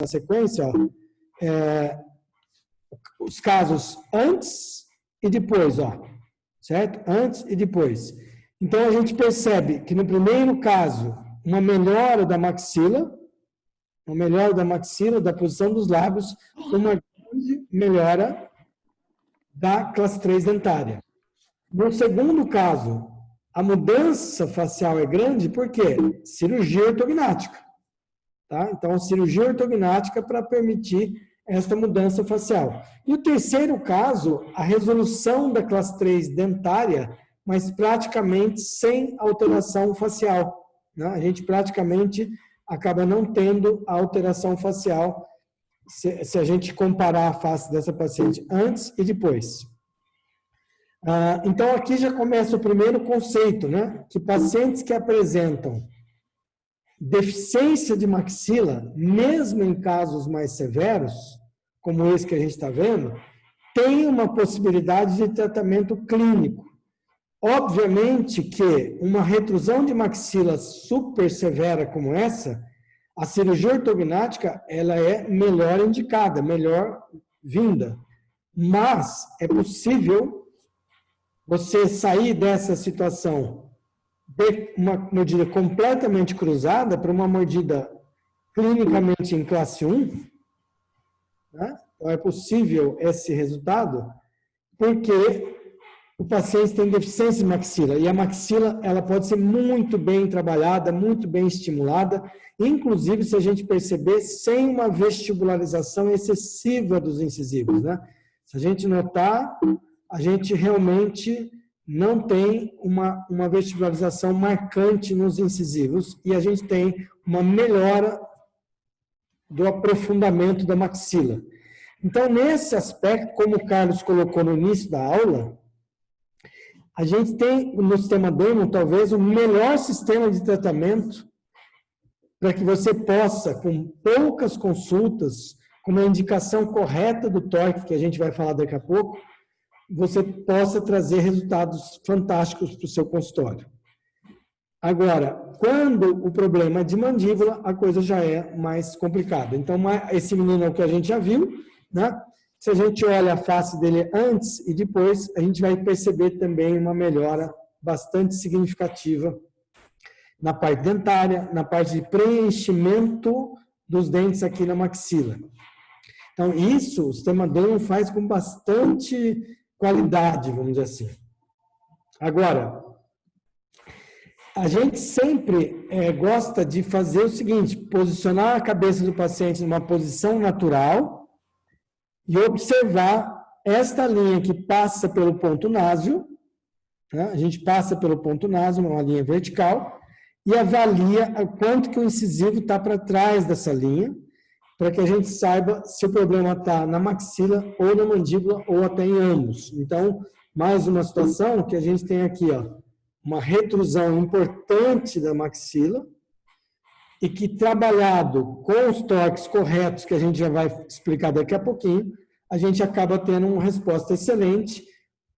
na sequência, ó, os casos antes e depois, ó, certo? Antes e depois. Então, a gente percebe que no primeiro caso, uma melhora da maxila, da posição dos lábios, uma grande melhora da classe 3 dentária. No segundo caso, a mudança facial é grande, por quê? Cirurgia ortognática. Tá? Então, cirurgia ortognática para permitir esta mudança facial. E o terceiro caso, a resolução da classe 3 dentária, mas praticamente sem alteração facial. Né? A gente praticamente acaba não tendo a alteração facial se a gente comparar a face dessa paciente antes e depois. Então, aqui já começa o primeiro conceito, né? Que pacientes que apresentam deficiência de maxila, mesmo em casos mais severos, como esse que a gente está vendo, tem uma possibilidade de tratamento clínico. Obviamente que uma retrusão de maxila super severa como essa, a cirurgia ortognática, ela é melhor indicada, melhor vinda. Mas é possível você sair dessa situação de uma mordida completamente cruzada para uma mordida clinicamente em classe 1, né? Então, é possível esse resultado porque o paciente tem deficiência de maxila, e a maxila ela pode ser muito bem trabalhada, muito bem estimulada, inclusive, se a gente perceber, sem uma vestibularização excessiva dos incisivos, né? Se a gente notar, a gente realmente não tem uma vestibularização marcante nos incisivos, e a gente tem uma melhora do aprofundamento da maxila. Então, nesse aspecto, como o Carlos colocou no início da aula, a gente tem no sistema Damon, talvez, o melhor sistema de tratamento para que você possa, com poucas consultas, com uma indicação correta do torque, que a gente vai falar daqui a pouco, você possa trazer resultados fantásticos para o seu consultório. Agora, quando o problema é de mandíbula, a coisa já é mais complicada. Então, esse menino é o que a gente já viu, né? Se a gente olha a face dele antes e depois, a gente vai perceber também uma melhora bastante significativa na parte dentária, na parte de preenchimento dos dentes aqui na maxila. Então, isso o sistema Damon faz com bastante qualidade, vamos dizer assim. Agora, a gente sempre gosta de fazer o seguinte, posicionar a cabeça do paciente numa posição natural e observar esta linha que passa pelo ponto náseo, né? A gente passa pelo ponto náseo, uma linha vertical, e avalia o quanto que o incisivo está para trás dessa linha, para que a gente saiba se o problema está na maxila ou na mandíbula ou até em ambos. Então, mais uma situação que a gente tem aqui, ó, uma retrusão importante da maxila e que, trabalhado com os torques corretos, que a gente já vai explicar daqui a pouquinho, a gente acaba tendo uma resposta excelente.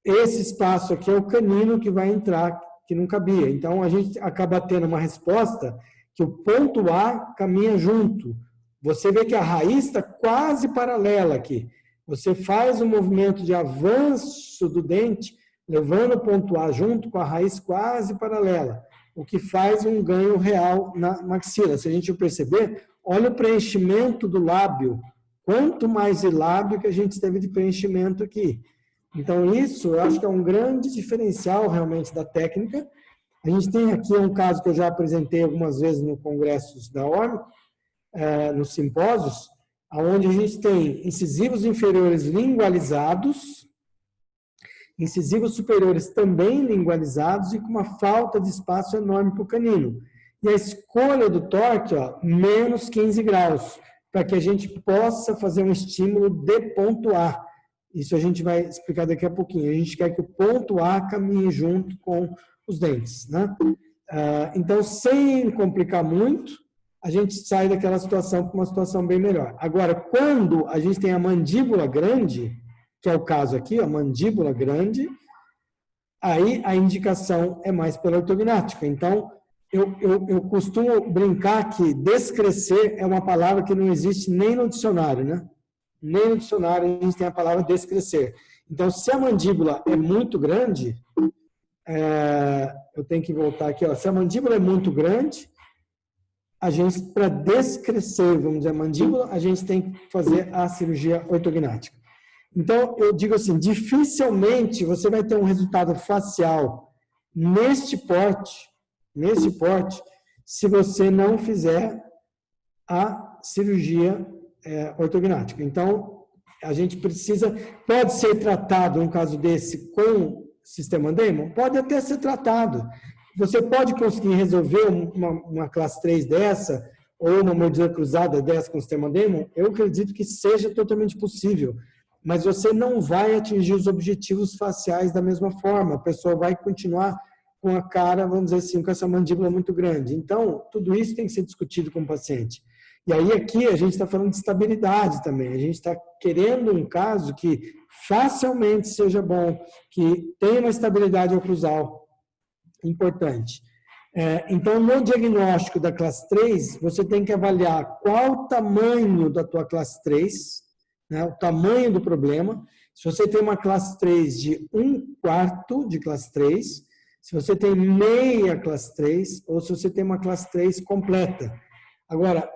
Esse espaço aqui é o canino que vai entrar, que não cabia. Então, a gente acaba tendo uma resposta que o ponto A caminha junto. Você vê que a raiz está quase paralela aqui. Você faz um movimento de avanço do dente, levando o ponto A junto com a raiz quase paralela, o que faz um ganho real na maxila. Se a gente perceber, olha o preenchimento do lábio. Quanto mais de lábio que a gente teve de preenchimento aqui. Então, isso eu acho que é um grande diferencial realmente da técnica. A gente tem aqui um caso que eu já apresentei algumas vezes no congressos da ORM, nos simpósios, onde a gente tem incisivos inferiores lingualizados, incisivos superiores também lingualizados e com uma falta de espaço enorme para o canino. E a escolha do torque, ó, menos 15 graus, para que a gente possa fazer um estímulo de ponto A. Isso a gente vai explicar daqui a pouquinho. A gente quer que o ponto A caminhe junto com os dentes, né? Então, sem complicar muito, a gente sai daquela situação com uma situação bem melhor. Agora, quando a gente tem a mandíbula grande, que é o caso aqui, a mandíbula grande, aí a indicação é mais pela ortognática. Então, eu costumo brincar que descrescer é uma palavra que não existe nem no dicionário, né? Nem no dicionário a gente tem a palavra descrescer. Então, se a mandíbula é muito grande, eu tenho que voltar aqui, ó. Se a mandíbula é muito grande, a gente, para descrescer, vamos dizer, a mandíbula, a gente tem que fazer a cirurgia ortognática. Então, eu digo assim, dificilmente você vai ter um resultado facial neste porte, se você não fizer a cirurgia ortognática. Então, a gente precisa, pode ser tratado um caso desse com sistema Damon? Pode até ser tratado. Você pode conseguir resolver uma classe 3 dessa, ou uma mordida cruzada dessa com o sistema Damon? Eu acredito que seja totalmente possível, mas você não vai atingir os objetivos faciais da mesma forma. A pessoa vai continuar com a cara, vamos dizer assim, com essa mandíbula muito grande. Então, tudo isso tem que ser discutido com o paciente. E aí, aqui, a gente está falando de estabilidade também. A gente está querendo um caso que facilmente seja bom, que tenha uma estabilidade oclusal importante. Então, no diagnóstico da classe 3, você tem que avaliar qual o tamanho da tua classe 3, né, o tamanho do problema. Se você tem uma classe 3 de 1/4 de classe 3, se você tem meia classe 3, ou se você tem uma classe 3 completa. Agora,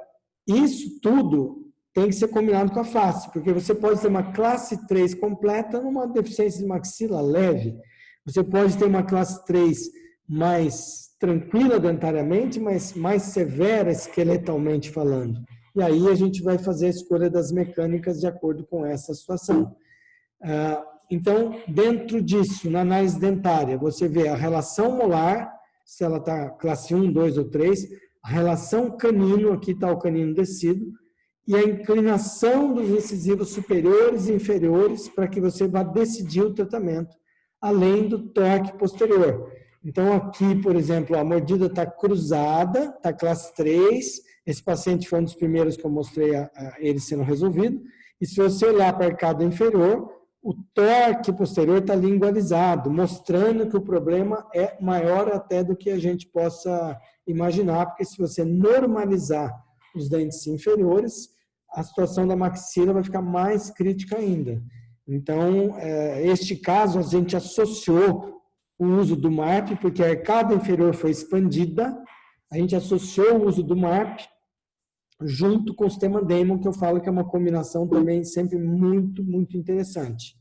isso tudo tem que ser combinado com a face, porque você pode ter uma classe 3 completa numa deficiência de maxila leve. Você pode ter uma classe 3 mais tranquila dentariamente, mas mais severa esqueletalmente falando. E aí a gente vai fazer a escolha das mecânicas de acordo com essa situação. Então, dentro disso, na análise dentária, você vê a relação molar, se ela está classe 1, 2 ou 3, a relação canino, aqui está o canino descido, e a inclinação dos incisivos superiores e inferiores para que você vá decidir o tratamento, além do torque posterior. Então, aqui, por exemplo, a mordida está cruzada, está classe 3, esse paciente foi um dos primeiros que eu mostrei ele sendo resolvido, e se você olhar para a arcada inferior, o torque posterior está lingualizado, mostrando que o problema é maior até do que a gente possa imaginar, porque se você normalizar os dentes inferiores, a situação da maxila vai ficar mais crítica ainda. Então, este caso, a gente associou o uso do MARP, porque a arcada inferior foi expandida, a gente associou o uso do MARP junto com o sistema Damon, que eu falo que é uma combinação também sempre muito, muito interessante.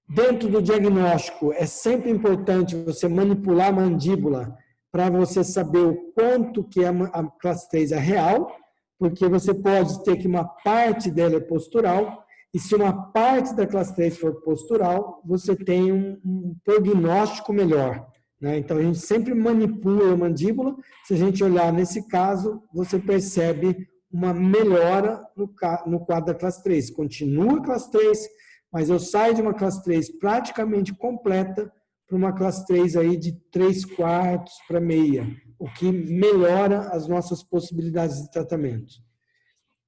Dentro do diagnóstico, é sempre importante você manipular a mandíbula para você saber o quanto que a classe 3 é real, porque você pode ter que uma parte dela é postural, e se uma parte da classe 3 for postural, você tem um prognóstico melhor, né? Então, a gente sempre manipula a mandíbula. Se a gente olhar nesse caso, você percebe uma melhora no quadro da classe 3. Continua a classe 3, mas eu saio de uma classe 3 praticamente completa para uma classe 3 aí de 3/4 para meia, o que melhora as nossas possibilidades de tratamento.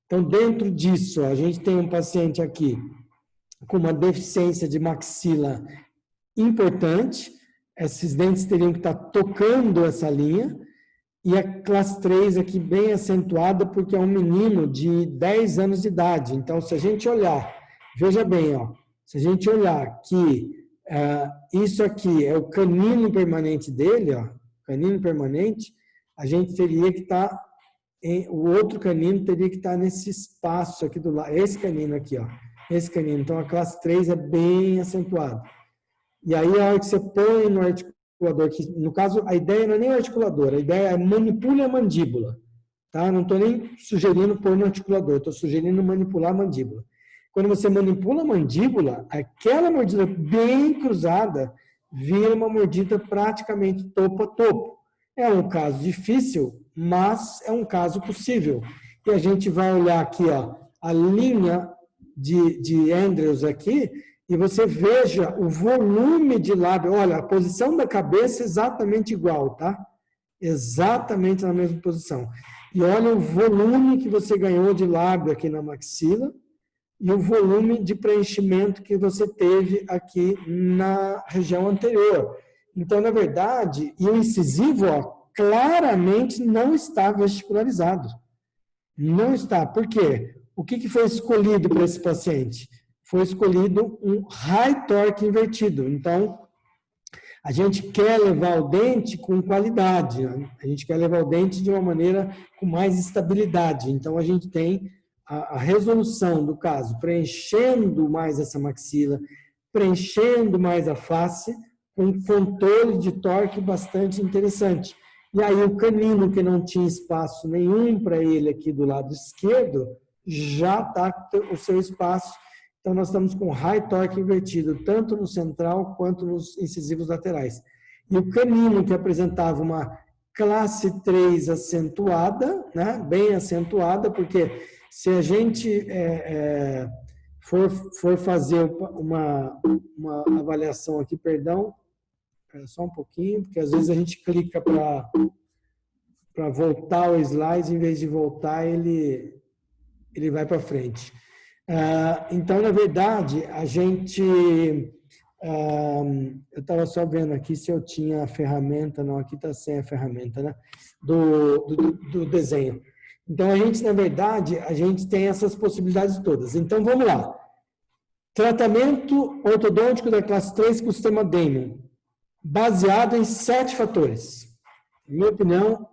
Então, dentro disso, a gente tem um paciente aqui com uma deficiência de maxila importante, esses dentes teriam que estar tocando essa linha, e a classe 3 aqui bem acentuada, porque é um menino de 10 anos de idade. Então, se a gente olhar, veja bem, ó, se a gente olhar que isso aqui é o canino permanente dele, ó, canino permanente, a gente teria que estar, o outro canino teria que estar nesse espaço aqui do lado, esse canino aqui, ó, esse canino. Então, a classe 3 é bem acentuada. E aí, a hora que você põe no articulador, que no caso, a ideia não é nem o articulador, a ideia é manipule a mandíbula, tá? Não estou nem sugerindo pôr no articulador, estou sugerindo manipular a mandíbula. Quando você manipula a mandíbula, aquela mordida bem cruzada vira uma mordida praticamente topo a topo. É um caso difícil, mas é um caso possível. E a gente vai olhar aqui, ó, a linha de Andrews aqui, e você veja o volume de lábio. Olha, a posição da cabeça é exatamente igual, tá? Exatamente na mesma posição. E olha o volume que você ganhou de lábio aqui na maxila e o volume de preenchimento que você teve aqui na região anterior. Então, na verdade, e o incisivo, ó, claramente não está vesticularizado. Não está. Por quê? O que foi escolhido para esse paciente? Foi escolhido um high torque invertido. Então, a gente quer levar o dente com qualidade, né? A gente quer levar o dente de uma maneira com mais estabilidade. Então, a gente tem a resolução do caso, preenchendo mais essa maxila, preenchendo mais a face, com um controle de torque bastante interessante. E aí o canino, que não tinha espaço nenhum para ele aqui do lado esquerdo, já está com o seu espaço. Então, nós estamos com high torque invertido, tanto no central quanto nos incisivos laterais. E o canino, que apresentava uma classe 3 acentuada, né, bem acentuada, porque se a gente for fazer uma avaliação aqui, perdão, só um pouquinho, porque às vezes a gente clica para voltar o slide, em vez de voltar, ele vai para frente. Então, na verdade, a gente... eu estava só vendo aqui se eu tinha a ferramenta, não, aqui está sem a ferramenta, né? Do desenho. Então, a gente, na verdade, a gente tem essas possibilidades todas. Então, vamos lá. Tratamento ortodôntico da classe 3 com o sistema Damon, baseado em 7 fatores. Na minha opinião,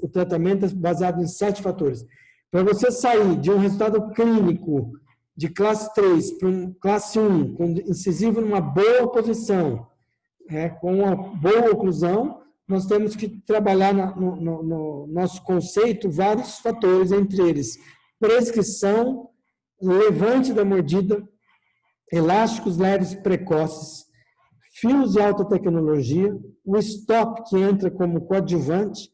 o tratamento é baseado em 7 fatores. Para você sair de um resultado clínico de classe 3 para classe 1, com incisivo numa boa posição, com uma boa oclusão, nós temos que trabalhar no nosso conceito vários fatores, entre eles prescrição, levante da mordida, elásticos leves precoces, fios de alta tecnologia, o stop que entra como coadjuvante,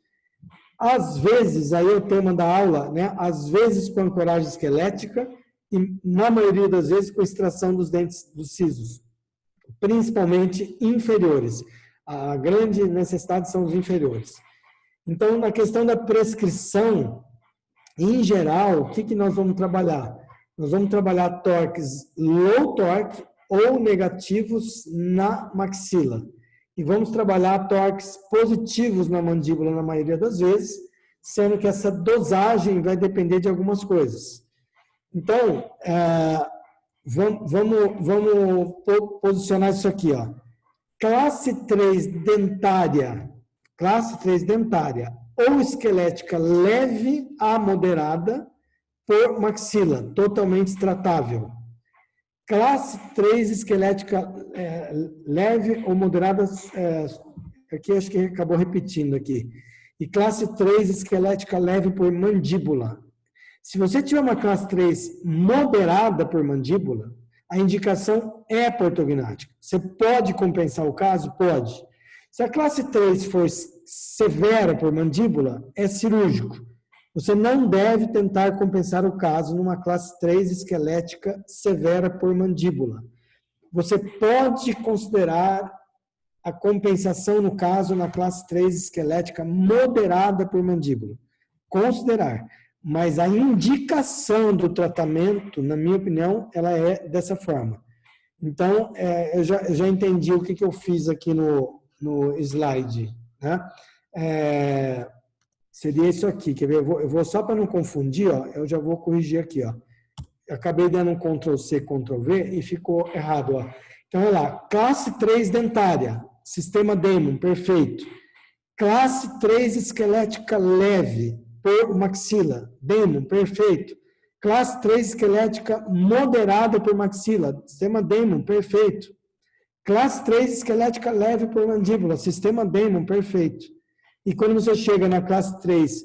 às vezes, aí é o tema da aula, né? Às vezes com ancoragem esquelética e, na maioria das vezes, com extração dos dentes dos sisos, principalmente inferiores. A grande necessidade são os inferiores. Então, na questão da prescrição, em geral, o que nós vamos trabalhar? Nós vamos trabalhar torques low torque ou negativos na maxila. E vamos trabalhar torques positivos na mandíbula na maioria das vezes, sendo que essa dosagem vai depender de algumas coisas. Então, vamos posicionar isso aqui, ó. Classe 3 dentária ou esquelética leve a moderada por maxila, totalmente tratável. Classe 3 esquelética leve ou moderada, aqui acho que acabou repetindo aqui. E classe 3 esquelética leve por mandíbula. Se você tiver uma classe 3 moderada por mandíbula, a indicação é ortognática. Você pode compensar o caso? Pode. Se a classe 3 for severa por mandíbula, é cirúrgico. Você não deve tentar compensar o caso numa classe 3 esquelética severa por mandíbula. Você pode considerar a compensação no caso na classe 3 esquelética moderada por mandíbula. Considerar. Mas a indicação do tratamento, na minha opinião, ela é dessa forma. Então, eu já entendi o que eu fiz aqui no slide, né? Seria isso aqui, quer ver? Eu vou só para não confundir, ó, eu já vou corrigir aqui, ó. Eu acabei dando um Ctrl+C, Ctrl+V e ficou errado, ó. Então, olha lá, classe 3 dentária, sistema Damon, perfeito. Classe 3 esquelética leve, por maxila, Damon, perfeito. Classe 3 esquelética moderada por maxila, sistema Damon, perfeito. Classe 3 esquelética leve por mandíbula, sistema Damon, perfeito. E quando você chega na classe 3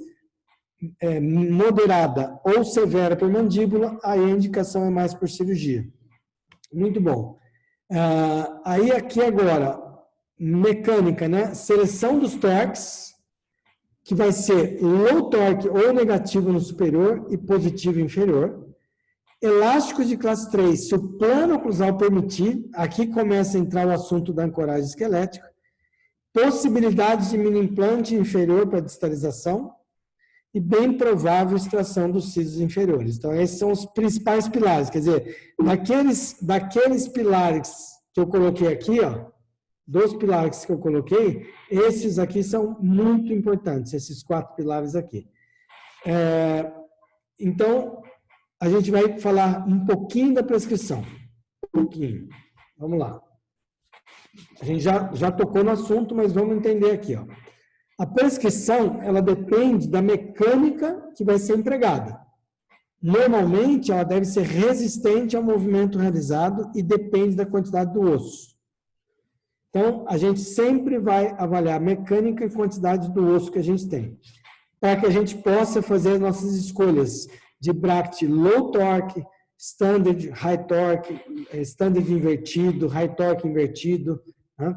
moderada ou severa por mandíbula, aí a indicação é mais por cirurgia. Muito bom. Aí aqui agora, mecânica, né? Seleção dos torques, que vai ser low torque ou negativo no superior e positivo inferior. Elásticos de classe 3, se o plano oclusal permitir, aqui começa a entrar o assunto da ancoragem esquelética. Possibilidade de mini implante inferior para distalização e bem provável extração dos sisos inferiores. Então, esses são os principais pilares. Quer dizer, daqueles pilares que eu coloquei aqui, ó, dos pilares que eu coloquei, esses aqui são muito importantes, esses 4 pilares aqui. Então, a gente vai falar um pouquinho da prescrição. Um pouquinho. Vamos lá. A gente já tocou no assunto, mas vamos entender aqui, ó. A prescrição, ela depende da mecânica que vai ser empregada. Normalmente, ela deve ser resistente ao movimento realizado e depende da quantidade do osso. Então, a gente sempre vai avaliar a mecânica e quantidade do osso que a gente tem, para que a gente possa fazer as nossas escolhas de bracket low torque, standard high torque, standard invertido, high torque invertido. Né?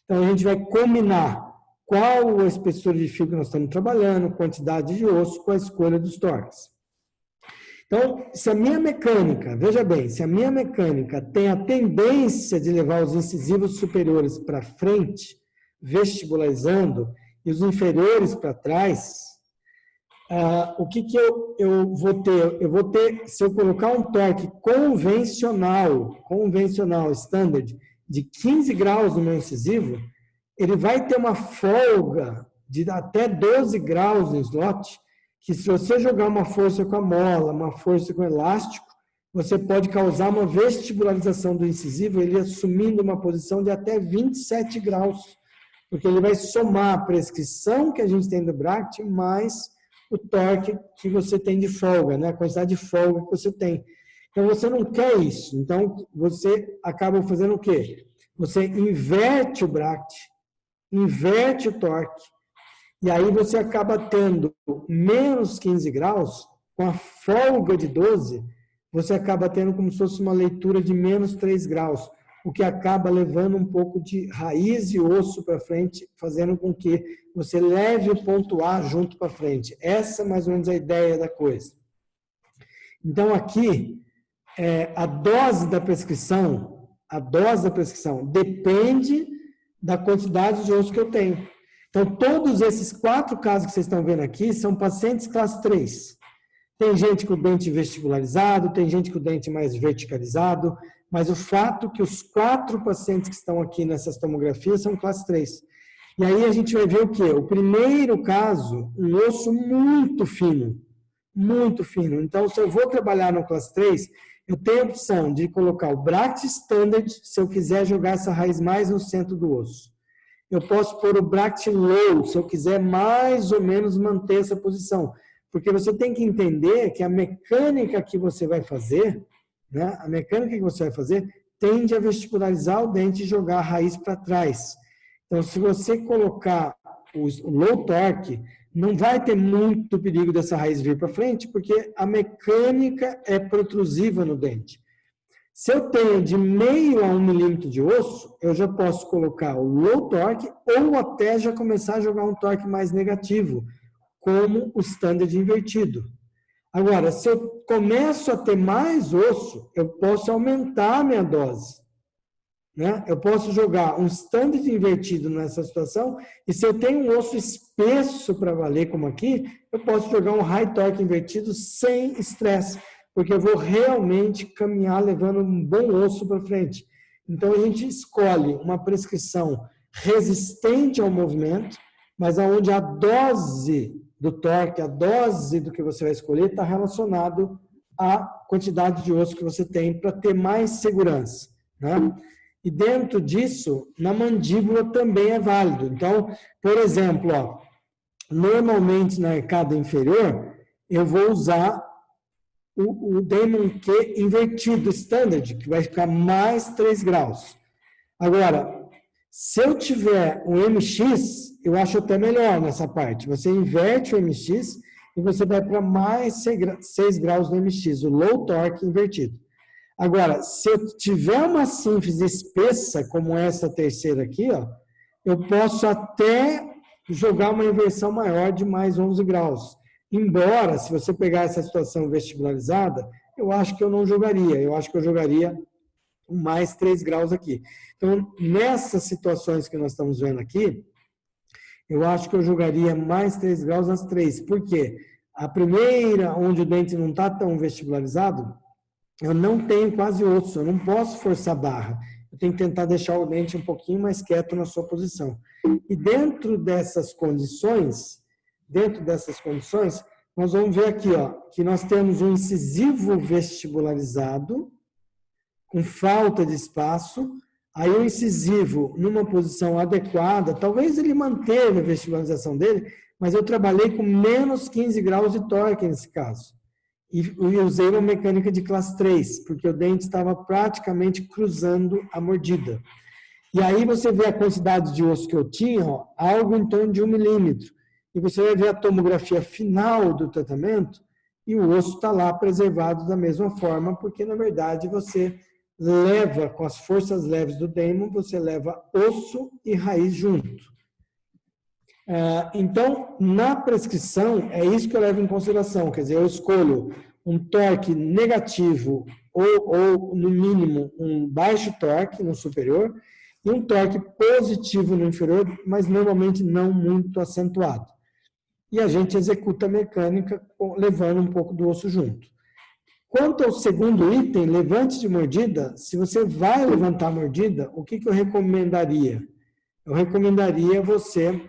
Então, a gente vai combinar qual a espessura de fio que nós estamos trabalhando, quantidade de osso, com a escolha dos torques. Então, se a minha mecânica, veja bem, se a minha mecânica tem a tendência de levar os incisivos superiores para frente, vestibularizando, e os inferiores para trás, o que eu vou ter? Eu vou ter, se eu colocar um torque convencional, standard, de 15 graus no meu incisivo, ele vai ter uma folga de até 12 graus no slot, que se você jogar uma força com a mola, uma força com o elástico, você pode causar uma vestibularização do incisivo, ele assumindo uma posição de até 27 graus, porque ele vai somar a prescrição que a gente tem do bracket, mais o torque que você tem de folga, né? A quantidade de folga que você tem. Então, você não quer isso. Então, você acaba fazendo o quê? Você inverte o bracket, inverte o torque, e aí você acaba tendo menos 15 graus, com a folga de 12, você acaba tendo como se fosse uma leitura de menos 3 graus, o que acaba levando um pouco de raiz e osso para frente, fazendo com que você leve o ponto A junto para frente. Essa é mais ou menos a ideia da coisa. Então, aqui, a dose da prescrição depende da quantidade de osso que eu tenho. Então, todos esses 4 casos que vocês estão vendo aqui são pacientes classe 3. Tem gente com o dente vestibularizado, tem gente com o dente mais verticalizado, mas o fato é que os 4 pacientes que estão aqui nessas tomografias são classe 3. E aí a gente vai ver o quê? O primeiro caso, um osso muito fino. Muito fino. Então, se eu vou trabalhar no classe 3, eu tenho a opção de colocar o bracket standard, se eu quiser jogar essa raiz mais no centro do osso. Eu posso pôr o bracket low, se eu quiser mais ou menos manter essa posição. Porque você tem que entender que a mecânica que você vai fazer, né, tende a vestibularizar o dente e jogar a raiz para trás. Então, se você colocar o low torque, não vai ter muito perigo dessa raiz vir para frente, porque a mecânica é protrusiva no dente. Se eu tenho de meio a 1 milímetro de osso, eu já posso colocar o low torque ou até já começar a jogar um torque mais negativo, como o standard invertido. Agora, se eu começo a ter mais osso, eu posso aumentar a minha dose. Né? Eu posso jogar um standard invertido nessa situação, e se eu tenho um osso espesso para valer, como aqui, eu posso jogar um high torque invertido sem estresse, porque eu vou realmente caminhar levando um bom osso para frente. Então, a gente escolhe uma prescrição resistente ao movimento, mas onde a dose do torque, a dose do que você vai escolher, está relacionado à quantidade de osso que você tem para ter mais segurança. Né? E dentro disso, na mandíbula também é válido. Então, por exemplo, ó, normalmente na arcada inferior, eu vou usar o Damon Q invertido, standard, que vai ficar mais 3 graus. Agora, se eu tiver um MX, eu acho até melhor nessa parte. Você inverte o MX e você vai para mais 6 graus no MX, o low torque invertido. Agora, se eu tiver uma sínfise espessa, como essa terceira aqui, ó, eu posso até jogar uma inversão maior de mais 11 graus. Embora, se você pegar essa situação vestibularizada, eu acho que eu não jogaria. Eu acho que eu jogaria mais 3 graus aqui. Então, nessas situações que nós estamos vendo aqui, eu acho que eu jogaria mais 3 graus nas 3. Por quê? A primeira, onde o dente não está tão vestibularizado, eu não tenho quase osso, eu não posso forçar barra. eu tenho que tentar deixar o dente um pouquinho mais quieto na sua posição. E dentro dessas condições, nós vamos ver aqui, ó, que nós temos um incisivo vestibularizado, com falta de espaço, aí o incisivo numa posição adequada, talvez ele manteve a vestibularização dele, mas eu trabalhei com menos 15 graus de torque nesse caso. E usei uma mecânica de classe 3, porque o dente estava praticamente cruzando a mordida. E aí você vê a quantidade de osso que eu tinha, ó, algo em torno de 1 milímetro. E você vai ver a tomografia final do tratamento e o osso está lá preservado da mesma forma, porque na verdade você leva, com as forças leves do Damon, você leva osso e raiz junto. Então, na prescrição, é isso que eu levo em consideração, quer dizer, eu escolho um torque negativo ou no mínimo, um baixo torque no superior e um torque positivo no inferior, mas normalmente não muito acentuado. E a gente executa a mecânica levando um pouco do osso junto. Quanto ao segundo item, levante de mordida, se você vai levantar a mordida, o que eu recomendaria? Eu recomendaria você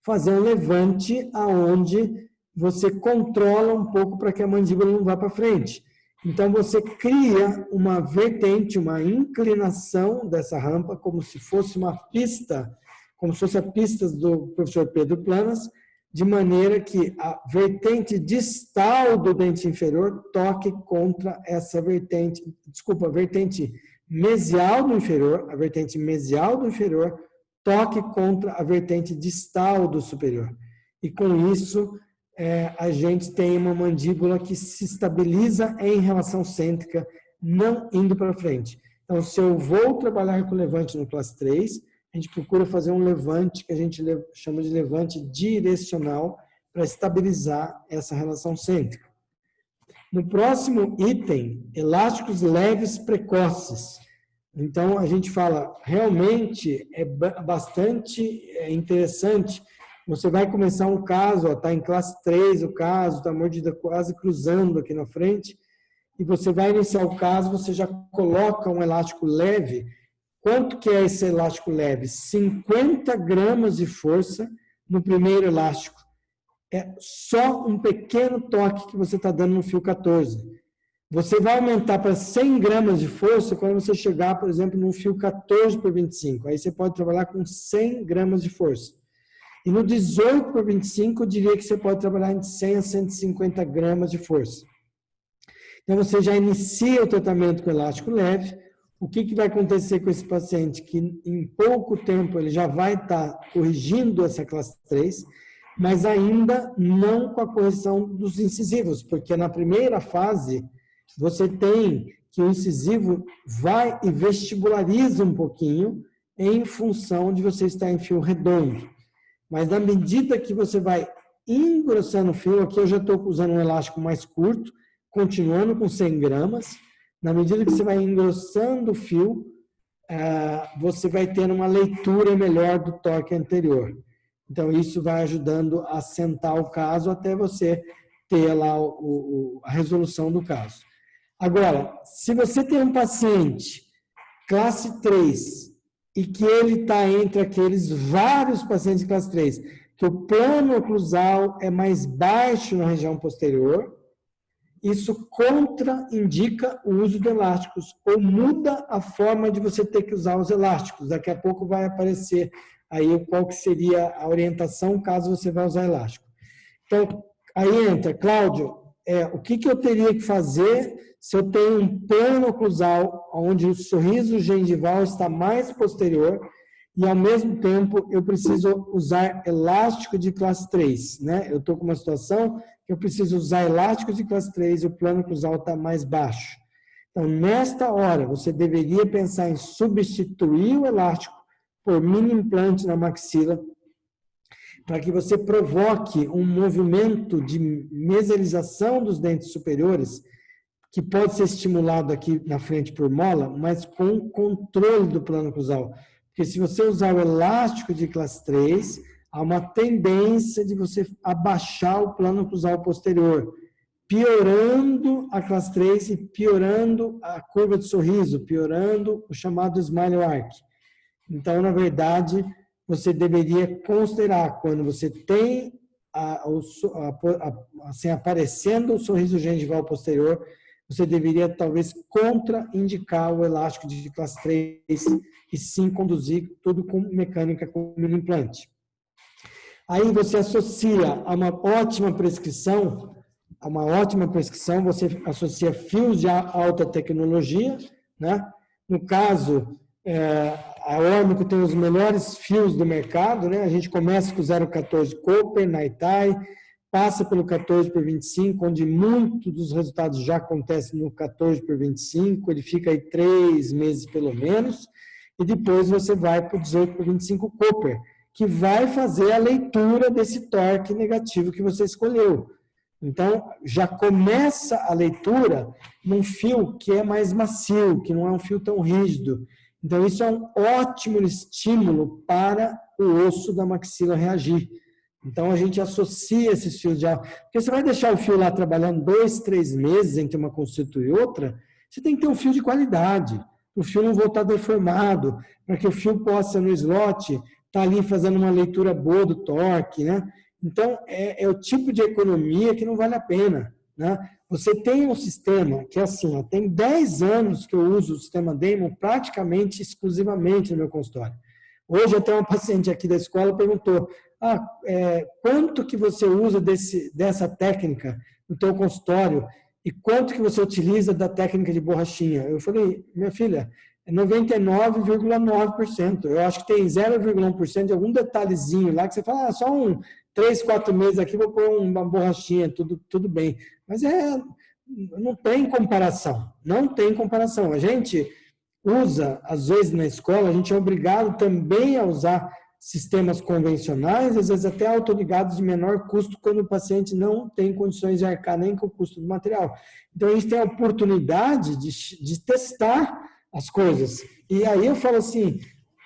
fazer um levante aonde você controla um pouco para que a mandíbula não vá para frente. Então, você cria uma vertente, uma inclinação dessa rampa, como se fosse uma pista, como se fosse a pista do professor Pedro Planas, de maneira que a vertente distal do dente inferior toque contra essa vertente, a vertente mesial do inferior, a vertente mesial do inferior toque contra a vertente distal do superior. E com isso, a gente tem uma mandíbula que se estabiliza em relação cêntrica, não indo para frente. Então, se eu vou trabalhar com levante no classe 3, a gente procura fazer um levante que a gente chama de levante direcional para estabilizar essa relação cêntrica. No próximo item, elásticos leves precoces. Então, a gente fala, realmente é bastante interessante. Você vai começar um caso, está em classe 3 o caso, está a mordida quase cruzando aqui na frente, e você vai iniciar o caso, você já coloca um elástico leve. Quanto que é esse elástico leve? 50 gramas de força no primeiro elástico. É só um pequeno toque que você está dando no fio 14. Você vai aumentar para 100 gramas de força quando você chegar, por exemplo, num fio 14 por 25. Aí você pode trabalhar com 100 gramas de força. E no 18 por 25, eu diria que você pode trabalhar em 100 a 150 gramas de força. Então, você já inicia o tratamento com elástico leve. O que vai acontecer com esse paciente? Que em pouco tempo ele já vai estar corrigindo essa classe 3, mas ainda não com a correção dos incisivos, porque na primeira fase você tem que o incisivo vai e vestibulariza um pouquinho em função de você estar em fio redondo. Mas na medida que você vai engrossando o fio, aqui eu já estou usando um elástico mais curto, continuando com 100 gramas, na medida que você vai engrossando o fio, você vai tendo uma leitura melhor do torque anterior. Então, isso vai ajudando a assentar o caso até você ter lá a resolução do caso. Agora, se você tem um paciente classe 3 e que ele está entre aqueles vários pacientes de classe 3, que o plano oclusal é mais baixo na região posterior, isso contraindica o uso de elásticos, ou muda a forma de você ter que usar os elásticos. Daqui a pouco vai aparecer aí qual que seria a orientação caso você vá usar elástico. Então, aí entra, Cláudio, o que eu teria que fazer se eu tenho um plano oclusal onde o sorriso gengival está mais posterior e, ao mesmo tempo, eu preciso usar elástico de classe 3, né? Eu estou com uma situação que eu preciso usar elástico de classe 3 e o plano oclusal está mais baixo. Então, nesta hora, você deveria pensar em substituir o elástico por mini implante na maxila, para que você provoque um movimento de mesialização dos dentes superiores, que pode ser estimulado aqui na frente por mola, mas com controle do plano oclusal. Porque se você usar o elástico de classe 3, há uma tendência de você abaixar o plano oclusal posterior. piorando a classe 3 e piorando a curva de sorriso, piorando o chamado smile arc. Então, na verdade, você deveria considerar, quando você tem assim, aparecendo o sorriso gengival posterior, você deveria talvez contraindicar o elástico de classe 3 e sim conduzir tudo com mecânica com mini implante. Aí você associa a uma ótima prescrição, você associa fios de alta tecnologia, né? No caso, a Órmico tem os melhores fios do mercado, né? A gente começa com o 0,14 Cooper, Naitai, passa pelo 14 por 25, onde muitos dos resultados já acontecem no 14 por 25, ele fica aí 3 meses pelo menos, e depois você vai para o 18 por 25 Cooper, que vai fazer a leitura desse torque negativo que você escolheu. Então, já começa a leitura num fio que é mais macio, que não é um fio tão rígido. Então, isso é um ótimo estímulo para o osso da maxila reagir. Então, a gente associa esses fios de alta. Porque você vai deixar o fio lá trabalhando 2, 3 meses entre uma consulta e outra, você tem que ter um fio de qualidade, o fio não voltar deformado, para que o fio possa, no slot, estar ali fazendo uma leitura boa do torque, né? Então, é o tipo de economia que não vale a pena, né? Você tem um sistema que é assim, ó, tem 10 anos que eu uso o sistema Damon praticamente exclusivamente no meu consultório. Hoje até uma paciente aqui da escola perguntou, quanto que você usa dessa técnica no teu consultório e quanto que você utiliza da técnica de borrachinha? Eu falei, minha filha, é 99,9%. Eu acho que tem 0,1% de algum detalhezinho lá que você fala, só 3, 4 meses aqui, vou pôr uma borrachinha, tudo bem. Mas não tem comparação, não tem comparação. A gente usa, às vezes na escola, a gente é obrigado também a usar sistemas convencionais, às vezes até autoligados de menor custo, quando o paciente não tem condições de arcar nem com o custo do material. Então, a gente tem a oportunidade de testar as coisas. E aí eu falo assim,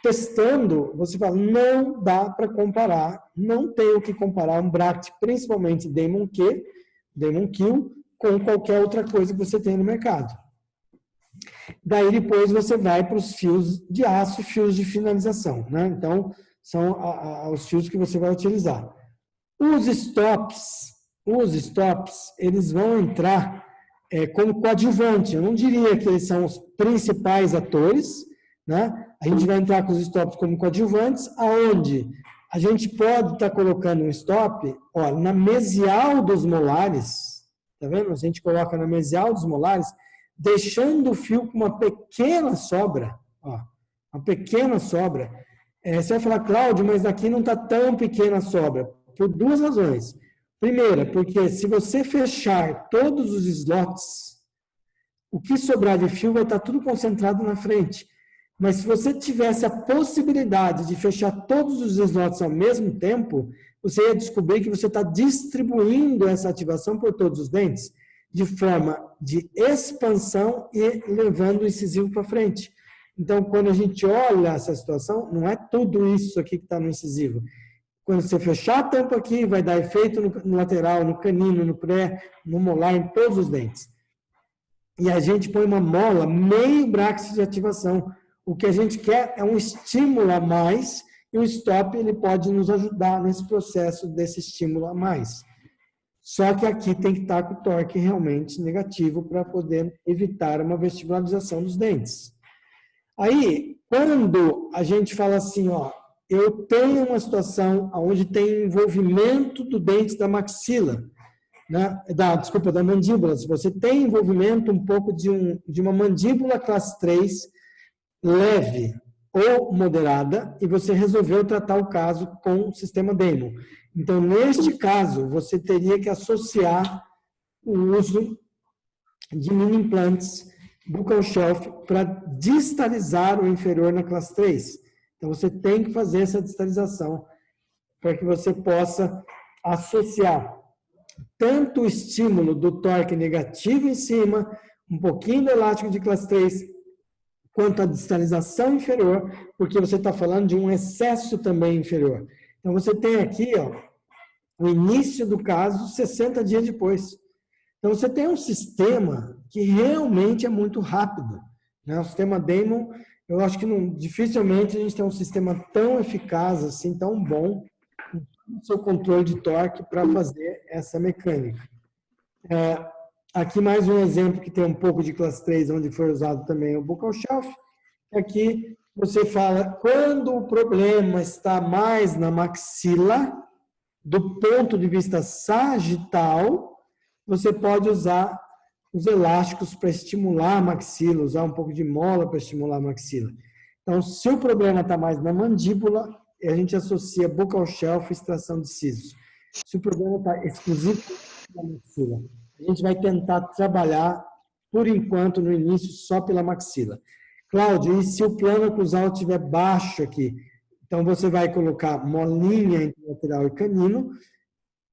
testando, você fala, não dá para comparar, não tem o que comparar um Bract, principalmente Damon Q, com qualquer outra coisa que você tem no mercado. Daí depois você vai para os fios de aço, fios de finalização, né? Então, são os fios que você vai utilizar. Os stops, eles vão entrar como coadjuvante. Eu não diria que eles são os principais atores, né? A gente vai entrar com os stops como coadjuvantes, aonde a gente pode estar colocando um stop, ó, na mesial dos molares, tá vendo? A gente coloca na mesial dos molares, deixando o fio com uma pequena sobra, ó, uma pequena sobra. Você vai falar, Cláudio, mas aqui não está tão pequena a sobra. Por duas razões. Primeira, porque se você fechar todos os slots, o que sobrar de fio vai estar tudo concentrado na frente. Mas se você tivesse a possibilidade de fechar todos os slots ao mesmo tempo, você ia descobrir que você está distribuindo essa ativação por todos os dentes, de forma de expansão e levando o incisivo para frente. Então, quando a gente olha essa situação, não é tudo isso aqui que está no incisivo. Quando você fechar a tampa aqui, vai dar efeito no lateral, no canino, no pré, no molar, em todos os dentes. E a gente põe uma mola meio bracket de ativação. O que a gente quer é um estímulo a mais, e o stop ele pode nos ajudar nesse processo desse estímulo a mais. Só que aqui tem que estar com o torque realmente negativo para poder evitar uma vestibularização dos dentes. Aí, quando a gente fala assim, ó, eu tenho uma situação onde tem envolvimento do dente da maxila, né? Da mandíbula. Se você tem envolvimento um pouco de uma mandíbula classe 3, leve ou moderada, e você resolveu tratar o caso com o sistema Damon. Então, neste caso, você teria que associar o uso de mini implantes buccal shelf para distalizar o inferior na classe 3. Então, você tem que fazer essa distalização para que você possa associar tanto o estímulo do torque negativo em cima, um pouquinho do elástico de classe 3, quanto a distalização inferior, porque você está falando de um excesso também inferior. Então, você tem aqui, ó, o início do caso 60 dias depois. Então, você tem um sistema que realmente é muito rápido, né? O sistema Damon, eu acho que dificilmente a gente tem um sistema tão eficaz, assim, tão bom, no seu controle de torque para fazer essa mecânica. Aqui mais um exemplo que tem um pouco de classe 3, onde foi usado também o buccal shelf. Aqui você fala, quando o problema está mais na maxila, do ponto de vista sagital, você pode usar os elásticos para estimular a maxila, usar um pouco de mola para estimular a maxila. Então, se o problema está mais na mandíbula, a gente associa buccal shelf e extração de sisos. Se o problema está exclusivo na maxila, a gente vai tentar trabalhar, por enquanto, no início, só pela maxila. Cláudio, e se o plano oclusal estiver baixo aqui? Então, você vai colocar molinha entre lateral e canino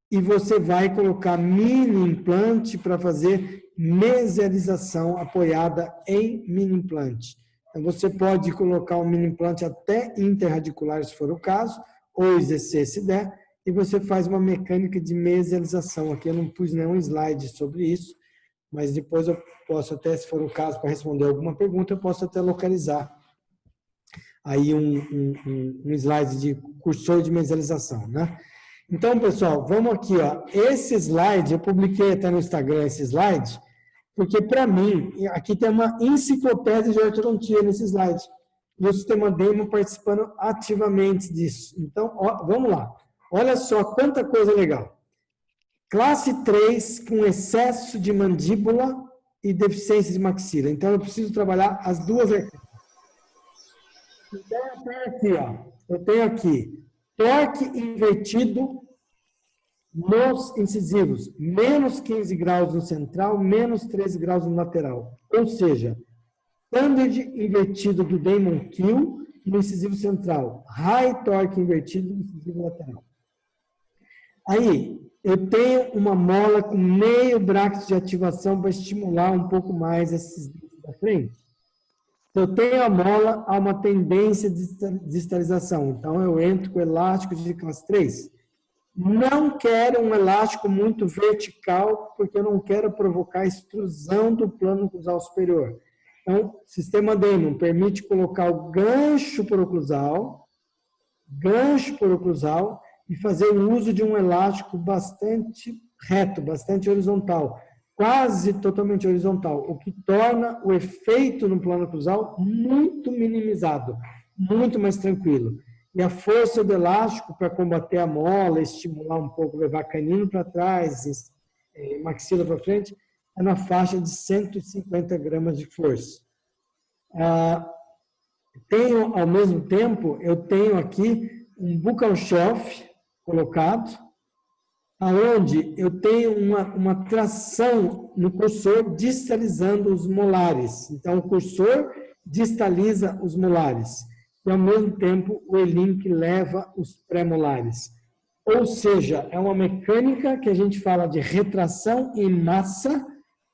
e você vai colocar mini implante para fazer mesialização apoiada em mini implante. Então, você pode colocar um mini implante até interradicular, se for o caso, ou IZC, se der, e você faz uma mecânica de mesialização. Aqui eu não pus nenhum slide sobre isso, mas depois eu posso até, se for o caso, para responder alguma pergunta, eu posso até localizar aí um slide de cursor de mesialização, né? Então, pessoal, vamos aqui, ó. Esse slide, eu publiquei até no Instagram esse slide, porque para mim, aqui tem uma enciclopédia de ortodontia nesse slide. E o sistema Damon participando ativamente disso. Então, ó, vamos lá. Olha só quanta coisa legal. Classe 3 com excesso de mandíbula e deficiência de maxila. Então, eu preciso trabalhar as duas aqui. Então, eu tenho aqui, ó. Eu tenho aqui torque invertido nos incisivos, menos 15 graus no central, menos 13 graus no lateral. Ou seja, standard invertido do Damon Q no incisivo central, high torque invertido no incisivo lateral. Aí, eu tenho uma mola com meio bracte de ativação para estimular um pouco mais esses dentes da frente. Se eu tenho a mola, há uma tendência de distalização. Então, eu entro com elástico de classe 3. Não quero um elástico muito vertical, porque eu não quero provocar extrusão do plano oclusal superior. Então, o sistema Damon permite colocar o gancho por oclusal e fazer o uso de um elástico bastante reto, bastante horizontal, quase totalmente horizontal, o que torna o efeito no plano oclusal muito minimizado, muito mais tranquilo. E a força do elástico para combater a mola, estimular um pouco, levar canino para trás, maxila para frente, é na faixa de 150 gramas de força. Tenho, ao mesmo tempo, eu tenho aqui um buccal shelf colocado, aonde eu tenho uma tração no cursor distalizando os molares. Então, o cursor distaliza os molares. E, ao mesmo tempo, o E-link leva os pré-molares. Ou seja, é uma mecânica que a gente fala de retração em massa,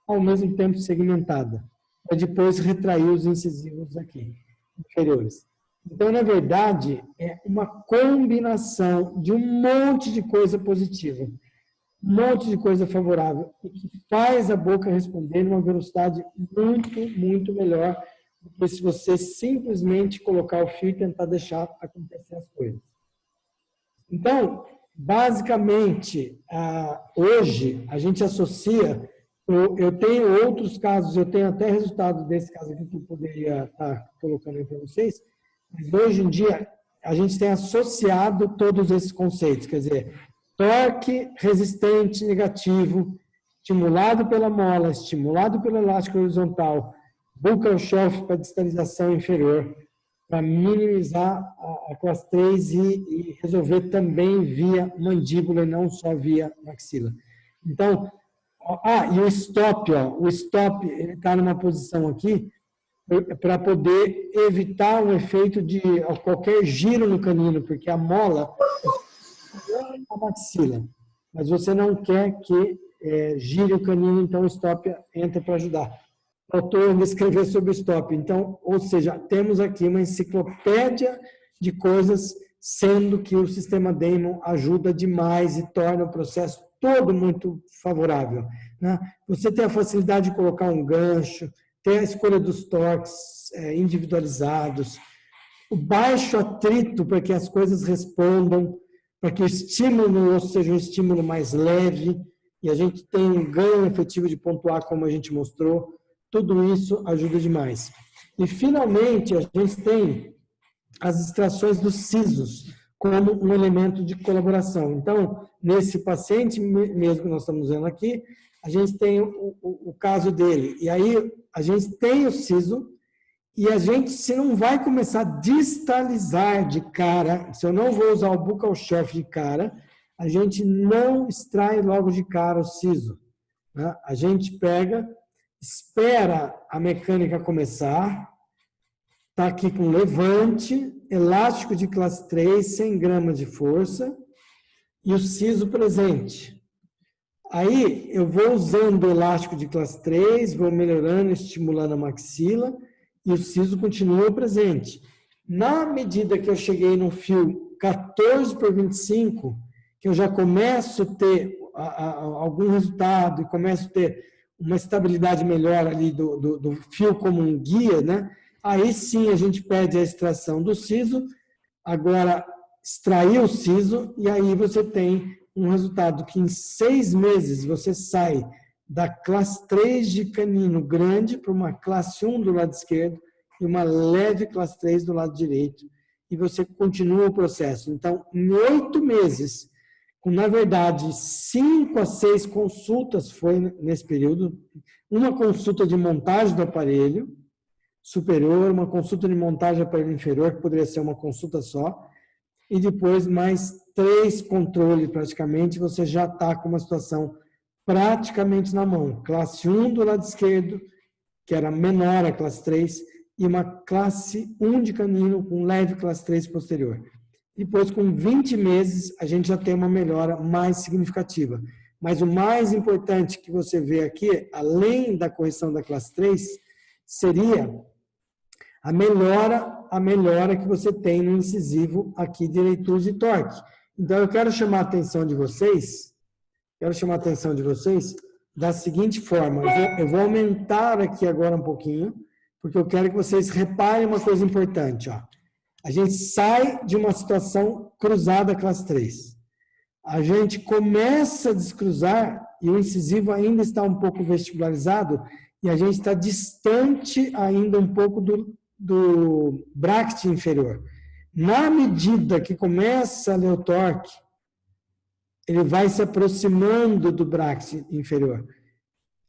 ao mesmo tempo segmentada. Para depois retrair os incisivos aqui, inferiores. Então, na verdade, é uma combinação de um monte de coisa positiva, um monte de coisa favorável, e que faz a boca responder numa velocidade muito, muito melhor do que se você simplesmente colocar o fio e tentar deixar acontecer as coisas. Então, basicamente, hoje, a gente associa, eu tenho outros casos, eu tenho até resultado desse caso aqui que eu poderia estar colocando aí para vocês, mas hoje em dia, a gente tem associado todos esses conceitos, quer dizer, torque resistente negativo, estimulado pela mola, estimulado pelo elástico horizontal, buccal shelf para distalização inferior, para minimizar a classe 3 e resolver também via mandíbula e não só via maxila. Então, e o stop, o stop está numa posição aqui para poder evitar um efeito de qualquer giro no canino, porque a mola é a maxila, mas você não quer que gire o canino, então o stop entra para ajudar. Faltou eu escrever sobre o stop. Então, ou seja, temos aqui uma enciclopédia de coisas, sendo que o sistema Damon ajuda demais e torna o processo todo muito favorável, né? Você tem a facilidade de colocar um gancho, tem a escolha dos torques individualizados, o baixo atrito para que as coisas respondam, para que o estímulo seja um estímulo mais leve, e a gente tem um ganho efetivo de pontuar, como a gente mostrou. Tudo isso ajuda demais. E, finalmente, a gente tem as extrações dos sisos como um elemento de colaboração. Então, nesse paciente mesmo que nós estamos vendo aqui, a gente tem o caso dele. E aí, a gente tem o siso, e a gente, se não vai começar a distalizar de cara, se eu não vou usar o buccal shelf de cara, a gente não extrai logo de cara o siso, né? A gente pega, espera a mecânica começar, está aqui com levante, elástico de classe 3, 100 gramas de força, e o siso presente. Aí, eu vou usando o elástico de classe 3, vou melhorando, estimulando a maxila, e o siso continua presente. Na medida que eu cheguei no fio 14/25, que eu já começo a ter algum resultado e começo a ter uma estabilidade melhor ali do fio como um guia, né? Aí sim a gente pede a extração do siso, agora extrair o siso, e aí você tem um resultado que em 6 meses você sai da classe 3 de canino grande para uma classe 1 do lado esquerdo e uma leve classe 3 do lado direito, e você continua o processo. Então, em 8 meses, com, na verdade, 5 a 6 consultas foi nesse período, uma consulta de montagem do aparelho superior, uma consulta de montagem do aparelho inferior, que poderia ser uma consulta só, e depois mais 3 controles praticamente, você já está com uma situação praticamente na mão. Classe 1 do lado esquerdo, que era menor a classe 3, e uma classe 1 de canino com leve classe 3 posterior. Depois, com 20 meses, a gente já tem uma melhora mais significativa. Mas o mais importante que você vê aqui, além da correção da classe 3, seria a melhora que você tem no incisivo aqui de leitura de torque. Então, eu quero chamar a atenção de vocês, da seguinte forma. Eu vou aumentar aqui agora um pouquinho, porque eu quero que vocês reparem uma coisa importante, ó. A gente sai de uma situação cruzada classe 3. A gente começa a descruzar e o incisivo ainda está um pouco vestibularizado e a gente está distante ainda um pouco do bracket inferior. Na medida que começa a ler o torque, ele vai se aproximando do bracket inferior.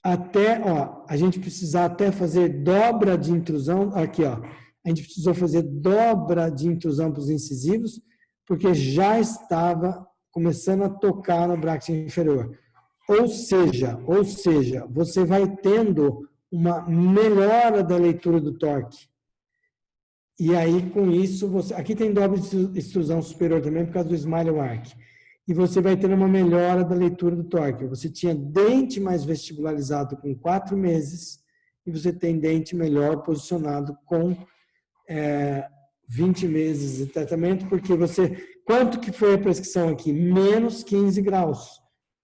Até, ó, a gente precisar até fazer dobra de intrusão, aqui, ó. A gente precisou fazer dobra de intrusão para os incisivos, porque já estava começando a tocar no bracket inferior. Ou seja, você vai tendo uma melhora da leitura do torque. E aí, com isso, aqui tem dobra de extrusão superior também, por causa do smile arc. E você vai ter uma melhora da leitura do torque. Você tinha dente mais vestibularizado com 4 meses, e você tem dente melhor posicionado com 20 meses de tratamento, porque quanto que foi a prescrição aqui? Menos 15 graus.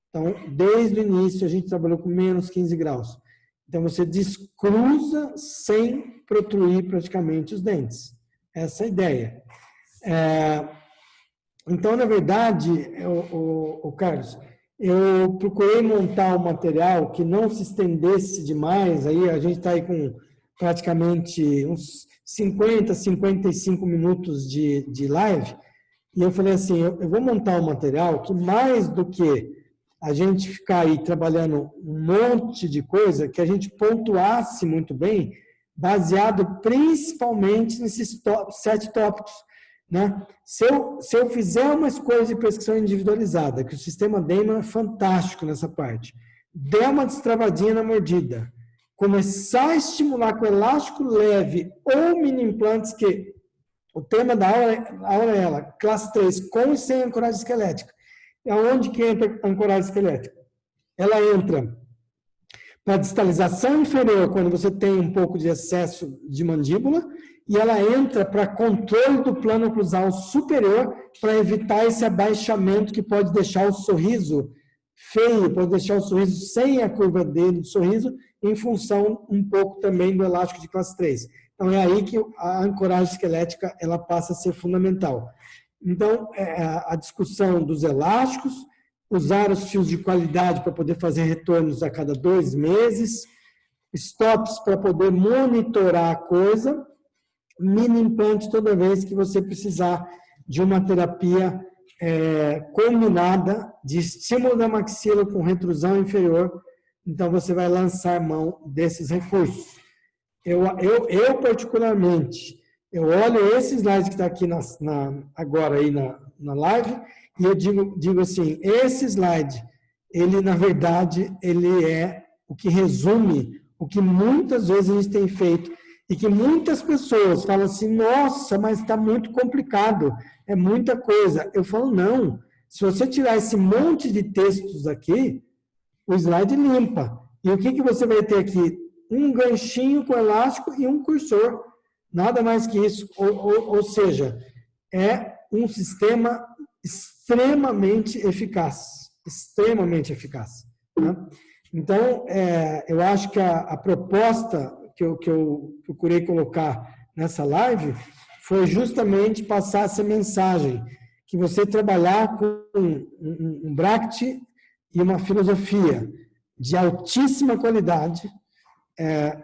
Então, desde o início, a gente trabalhou com menos 15 graus. Então, você descruza sem protruir praticamente os dentes. Essa é a ideia. Então, na verdade, Carlos, eu procurei montar um material que não se estendesse demais. Aí a gente está aí com praticamente uns 50, 55 minutos de live. E eu falei assim, eu vou montar um material que mais do que a gente ficar aí trabalhando um monte de coisa, que a gente pontuasse muito bem, baseado principalmente nesses 7 tópicos, né? Se eu fizer uma escolha de prescrição individualizada, que o sistema Damon é fantástico nessa parte, der uma destravadinha na mordida, começar a estimular com elástico leve ou mini implantes, que o tema da aula é ela, classe 3, com e sem ancoragem esquelética. É onde que entra a ancoragem esquelética? Ela entra para distalização inferior, quando você tem um pouco de excesso de mandíbula, e ela entra para controle do plano oclusal superior, para evitar esse abaixamento que pode deixar o sorriso feio, pode deixar o sorriso sem a curva dele, do sorriso, em função um pouco também do elástico de classe 3. Então, é aí que a ancoragem esquelética ela passa a ser fundamental. Então, a discussão dos elásticos, usar os fios de qualidade para poder fazer retornos a cada 2 meses, stops para poder monitorar a coisa, mini implante toda vez que você precisar de uma terapia combinada de estímulo da maxila com retrusão inferior, então você vai lançar mão desses recursos. Eu particularmente, eu olho esse slide que está aqui agora aí na live e eu digo assim, esse slide, ele na verdade, ele é o que resume o que muitas vezes a gente tem feito e que muitas pessoas falam assim, nossa, mas está muito complicado, é muita coisa. Eu falo, não, se você tirar esse monte de textos aqui, o slide limpa. E o que você vai ter aqui? Um ganchinho com elástico e um cursor. Nada mais que isso. Ou seja, é um sistema extremamente eficaz. Extremamente eficaz. Né? Então, eu acho que a proposta que eu procurei colocar nessa live foi justamente passar essa mensagem, que você trabalhar com um bracket e uma filosofia de altíssima qualidade,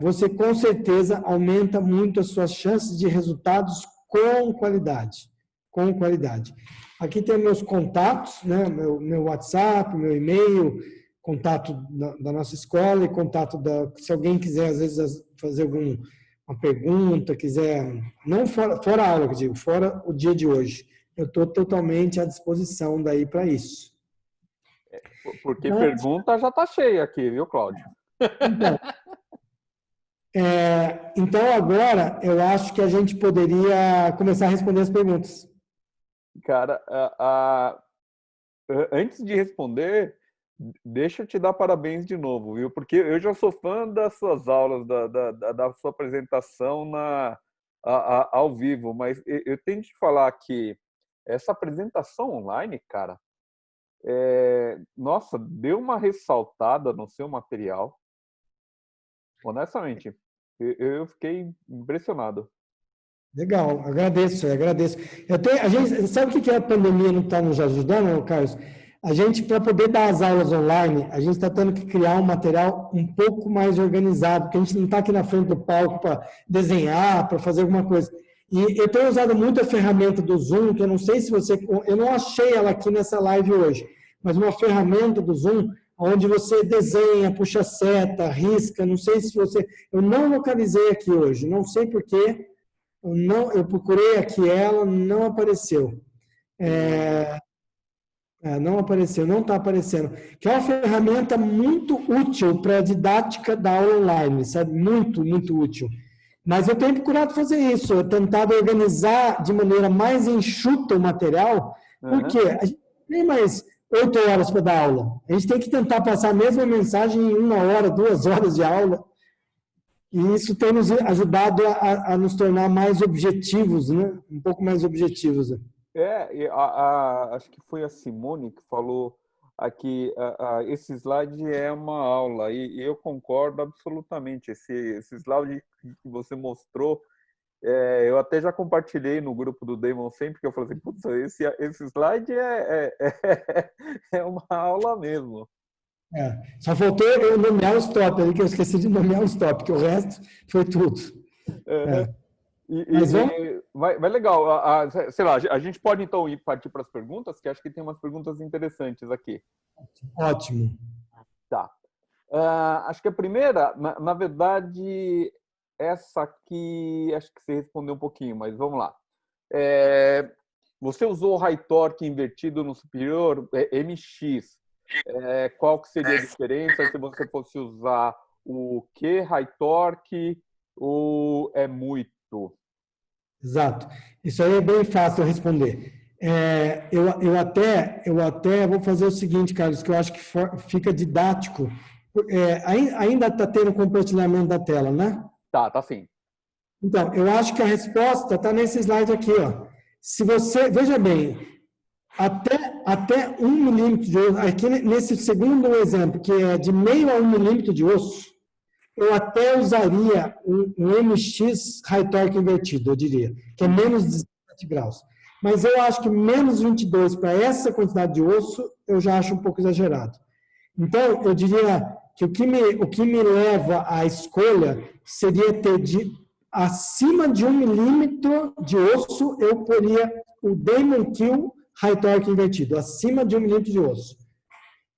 você com certeza aumenta muito as suas chances de resultados com qualidade. Com qualidade. Aqui tem meus contatos, né? Meu WhatsApp, meu e-mail, contato da nossa escola e contato se alguém quiser, às vezes, fazer alguma pergunta, quiser, não fora a aula, que eu digo, fora o dia de hoje. Eu estou totalmente à disposição daí para isso. Porque pergunta já está cheia aqui, viu, Cláudio? Então, agora, eu acho que a gente poderia começar a responder as perguntas. Cara, antes de responder, deixa eu te dar parabéns de novo, viu? Porque eu já sou fã das suas aulas, da sua apresentação ao vivo, mas eu tenho que te falar que essa apresentação online, cara, nossa, deu uma ressaltada no seu material. Honestamente, eu fiquei impressionado. Legal, agradeço. A gente, sabe o que a pandemia não está nos ajudando, Carlos? A gente, para poder dar as aulas online, a gente está tendo que criar um material um pouco mais organizado, porque a gente não está aqui na frente do palco para desenhar, para fazer alguma coisa. E eu tenho usado muito a ferramenta do Zoom, que eu não sei se eu não achei ela aqui nessa live hoje, mas uma ferramenta do Zoom, onde você desenha, puxa seta, risca, não sei se eu não localizei aqui hoje, não sei porquê, eu procurei aqui ela, não apareceu. Não apareceu, não está aparecendo. Que é uma ferramenta muito útil para a didática da aula online, sabe? Muito, muito útil. Mas eu tenho procurado fazer isso, eu tenho tentado organizar de maneira mais enxuta o material, porque a gente tem mais 8 horas para dar aula. A gente tem que tentar passar a mesma mensagem em 1 hora, 2 horas de aula. E isso tem nos ajudado a nos tornar mais objetivos, né? Um pouco mais objetivos. Acho que foi a Simone que falou aqui, esse slide é uma aula, e eu concordo absolutamente. Esse slide que você mostrou, eu até já compartilhei no grupo do Damon sempre, que eu falei assim, putz, esse slide é uma aula mesmo. Só faltou eu nomear os top ali, que eu esqueci de nomear os top, que o resto foi tudo. Mas vai legal. Sei lá, a gente pode então partir para as perguntas, que acho que tem umas perguntas interessantes aqui. Ótimo. Tá. Acho que a primeira, na verdade, essa aqui, acho que você respondeu um pouquinho, mas vamos lá. Você usou o high torque invertido no superior, MX. Qual que seria a diferença se você fosse usar o Q high torque ou é muito? Exato. Isso aí é bem fácil de responder. Eu até vou fazer o seguinte, Carlos, que eu acho que fica didático. Ainda está tendo compartilhamento da tela, né? Tá sim. Então, eu acho que a resposta está nesse slide aqui, ó. Se você, veja bem, até 1 milímetro de osso, aqui nesse segundo exemplo, que é de meio a 1 milímetro de osso, eu até usaria um MX high torque invertido, eu diria, que é menos 17 graus. Mas eu acho que menos 22 para essa quantidade de osso, eu já acho um pouco exagerado. Então, eu diria que o que me leva à escolha seria ter acima de 1 milímetro de osso, eu poria o Damon Kill high torque invertido, acima de 1 milímetro de osso.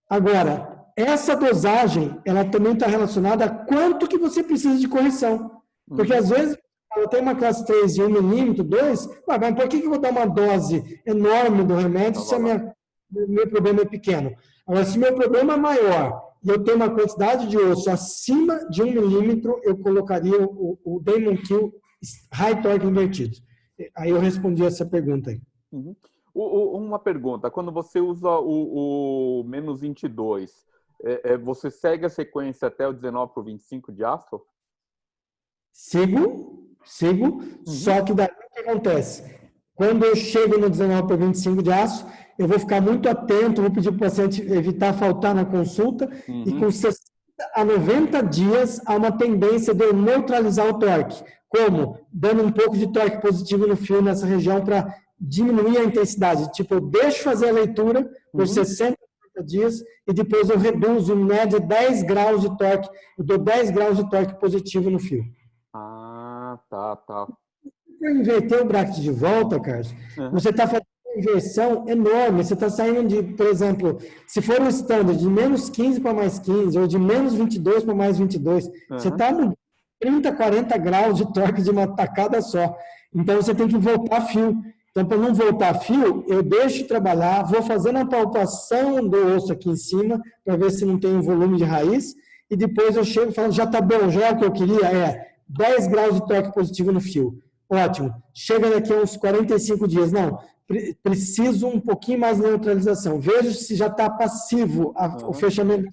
Agora, essa dosagem, ela também está relacionada a quanto que você precisa de correção. Porque, às vezes, eu tenho uma classe 3 de 1 milímetro, 2, mas por que eu vou dar uma dose enorme do remédio se o meu problema é pequeno? Agora, se o meu problema é maior e eu tenho uma quantidade de osso acima de 1 milímetro, eu colocaria o Damon Kill high torque invertido. Aí eu respondi essa pergunta aí. Uhum. Uma pergunta, quando você usa o menos 22, você segue a sequência até o 19 para o 25 de aço? Sigo, só que daí o que acontece? Quando eu chego no 19 para 25 de aço, eu vou ficar muito atento, vou pedir para o paciente evitar faltar na consulta, e com 60 a 90 dias há uma tendência de eu neutralizar o torque. Como? Dando um pouco de torque positivo no fio nessa região para diminuir a intensidade. Tipo, eu deixo fazer a leitura por 60 dias e depois eu reduzo em média 10 graus de torque, eu dou 10 graus de torque positivo no fio. Ah, tá. Se eu inverter o bracket de volta, Carlos, você está fazendo uma inversão enorme, você está saindo de, por exemplo, se for um standard de menos 15 para mais 15, ou de menos 22 para mais 22, você está no 30, 40 graus de torque de uma tacada só. Então, você tem que voltar fio. Então, para não voltar fio, eu deixo trabalhar, vou fazendo a palpação do osso aqui em cima, para ver se não tem um volume de raiz, e depois eu chego e falo, já está bom, já é o que eu queria? 10 graus de torque positivo no fio. Ótimo. Chega daqui a uns 45 dias. Não, preciso um pouquinho mais de neutralização. Vejo se já está passivo o fechamento.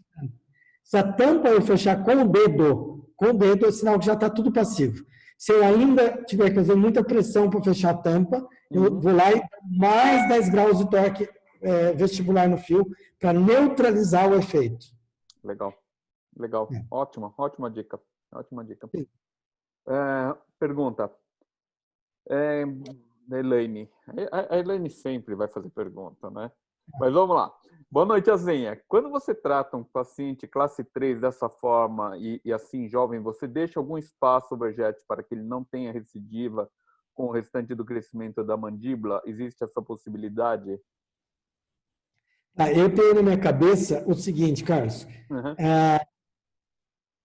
Se a tampa eu fechar com o dedo é sinal que já está tudo passivo. Se eu ainda tiver que fazer muita pressão para fechar a tampa, eu vou lá e mais 10 graus de torque vestibular no fio para neutralizar o efeito. Legal. Ótima dica. Pergunta. Da Elaine. A Elaine sempre vai fazer pergunta, né? Mas vamos lá. Boa noite, Azenha. Quando você trata um paciente classe 3 dessa forma e assim jovem, você deixa algum espaço overjet para que ele não tenha recidiva com o restante do crescimento da mandíbula? Existe essa possibilidade? Eu tenho na minha cabeça o seguinte, Carlos.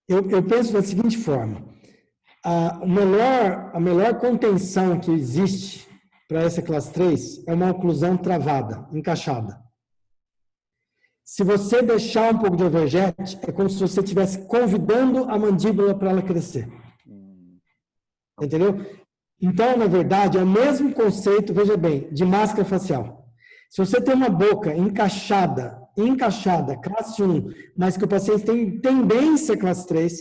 Eu penso da seguinte forma. A melhor contenção que existe para essa classe 3 é uma oclusão travada, encaixada. Se você deixar um pouco de overjet, é como se você estivesse convidando a mandíbula para ela crescer. Entendeu? Então, na verdade, é o mesmo conceito, veja bem, de máscara facial. Se você tem uma boca encaixada, classe 1, mas que o paciente tem tendência classe 3,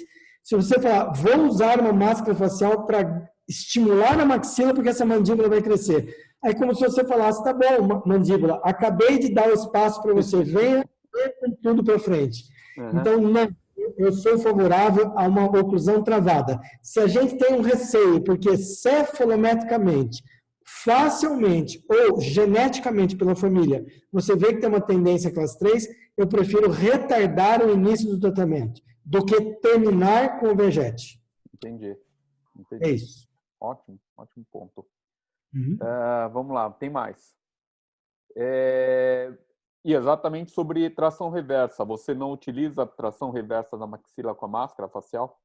se você falar, vou usar uma máscara facial para estimular a maxila porque essa mandíbula vai crescer. Aí como se você falasse, tá bom, mandíbula, acabei de dar o espaço para você, venha com tudo para frente. Então, não, eu sou favorável a uma oclusão travada. Se a gente tem um receio, porque cefalometricamente, facilmente ou geneticamente pela família, você vê que tem uma tendência classe 3, eu prefiro retardar o início do tratamento do que terminar com o overjet. Entendi. É isso. Ótimo ponto. Vamos lá, tem mais. E exatamente sobre tração reversa. Você não utiliza tração reversa na maxila com a máscara facial?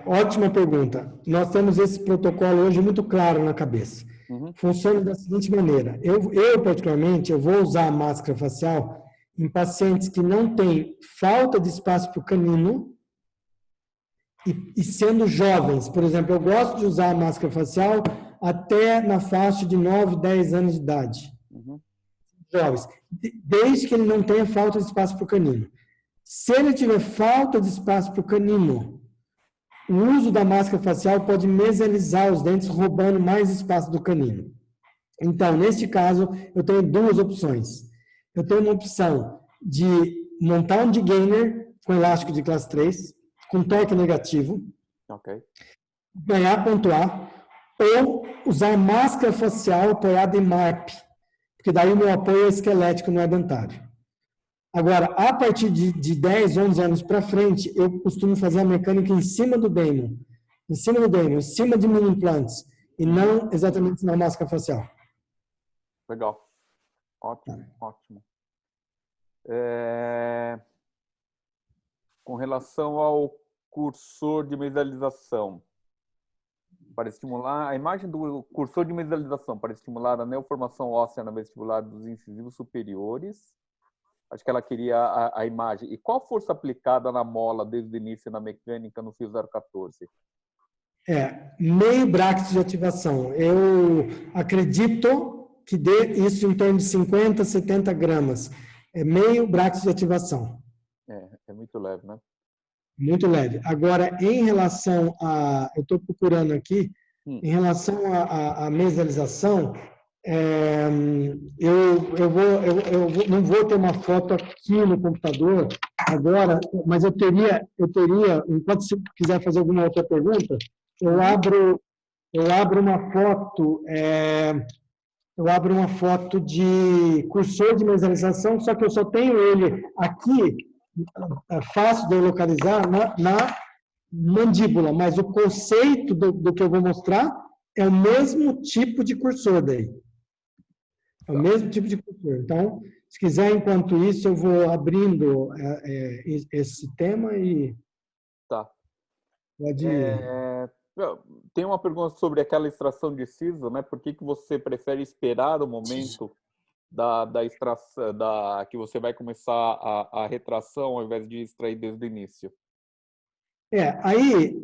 Ótima pergunta. Nós temos esse protocolo hoje muito claro na cabeça. Funciona da seguinte maneira. Eu particularmente, eu vou usar a máscara facial em pacientes que não têm falta de espaço para o canino e sendo jovens. Por exemplo, eu gosto de usar a máscara facial até na faixa de 9, 10 anos de idade. Jovens. Desde que ele não tenha falta de espaço para o canino. Se ele tiver falta de espaço para o canino, o uso da máscara facial pode mesializar os dentes, roubando mais espaço do canino. Então, neste caso, eu tenho duas opções. Eu tenho uma opção de montar um de-gainer com elástico de classe 3, com torque negativo, Ok. ganhar ponto A, ou usar máscara facial apoiada em MARP, porque daí o meu apoio é esquelético, não é dentário. Agora, a partir de 10, 11 anos para frente, eu costumo fazer a mecânica em cima do Damon, em cima de mini implantes, e não exatamente na máscara facial. Legal. Ótimo, ótimo. Com relação ao cursor de mesialização, para estimular a imagem do cursor de mesialização, para estimular a neoformação óssea na vestibular dos incisivos superiores. Acho que ela queria a imagem. E qual força aplicada na mola desde o início na mecânica no fio 014? Meio bracte de ativação. Eu acredito que dê isso em torno de 50, 70 gramas. É meio bracte de ativação. É muito leve, né? Muito leve. Agora, em relação a... Eu estou procurando aqui, em relação à mesialização, eu não vou ter uma foto aqui no computador agora, mas eu teria, enquanto você quiser fazer alguma outra pergunta, eu abro uma foto de cursor de mesialização, só que eu só tenho ele aqui, é fácil de eu localizar, na mandíbula, mas o conceito do que eu vou mostrar é o mesmo tipo de cursor daí. É o mesmo tipo de cursor. Então, se quiser, enquanto isso, eu vou abrindo esse tema e... Tá. Pode... Tem uma pergunta sobre aquela extração de siso, né? Por que você prefere esperar o momento da extração, que você vai começar a retração ao invés de extrair desde o início? Aí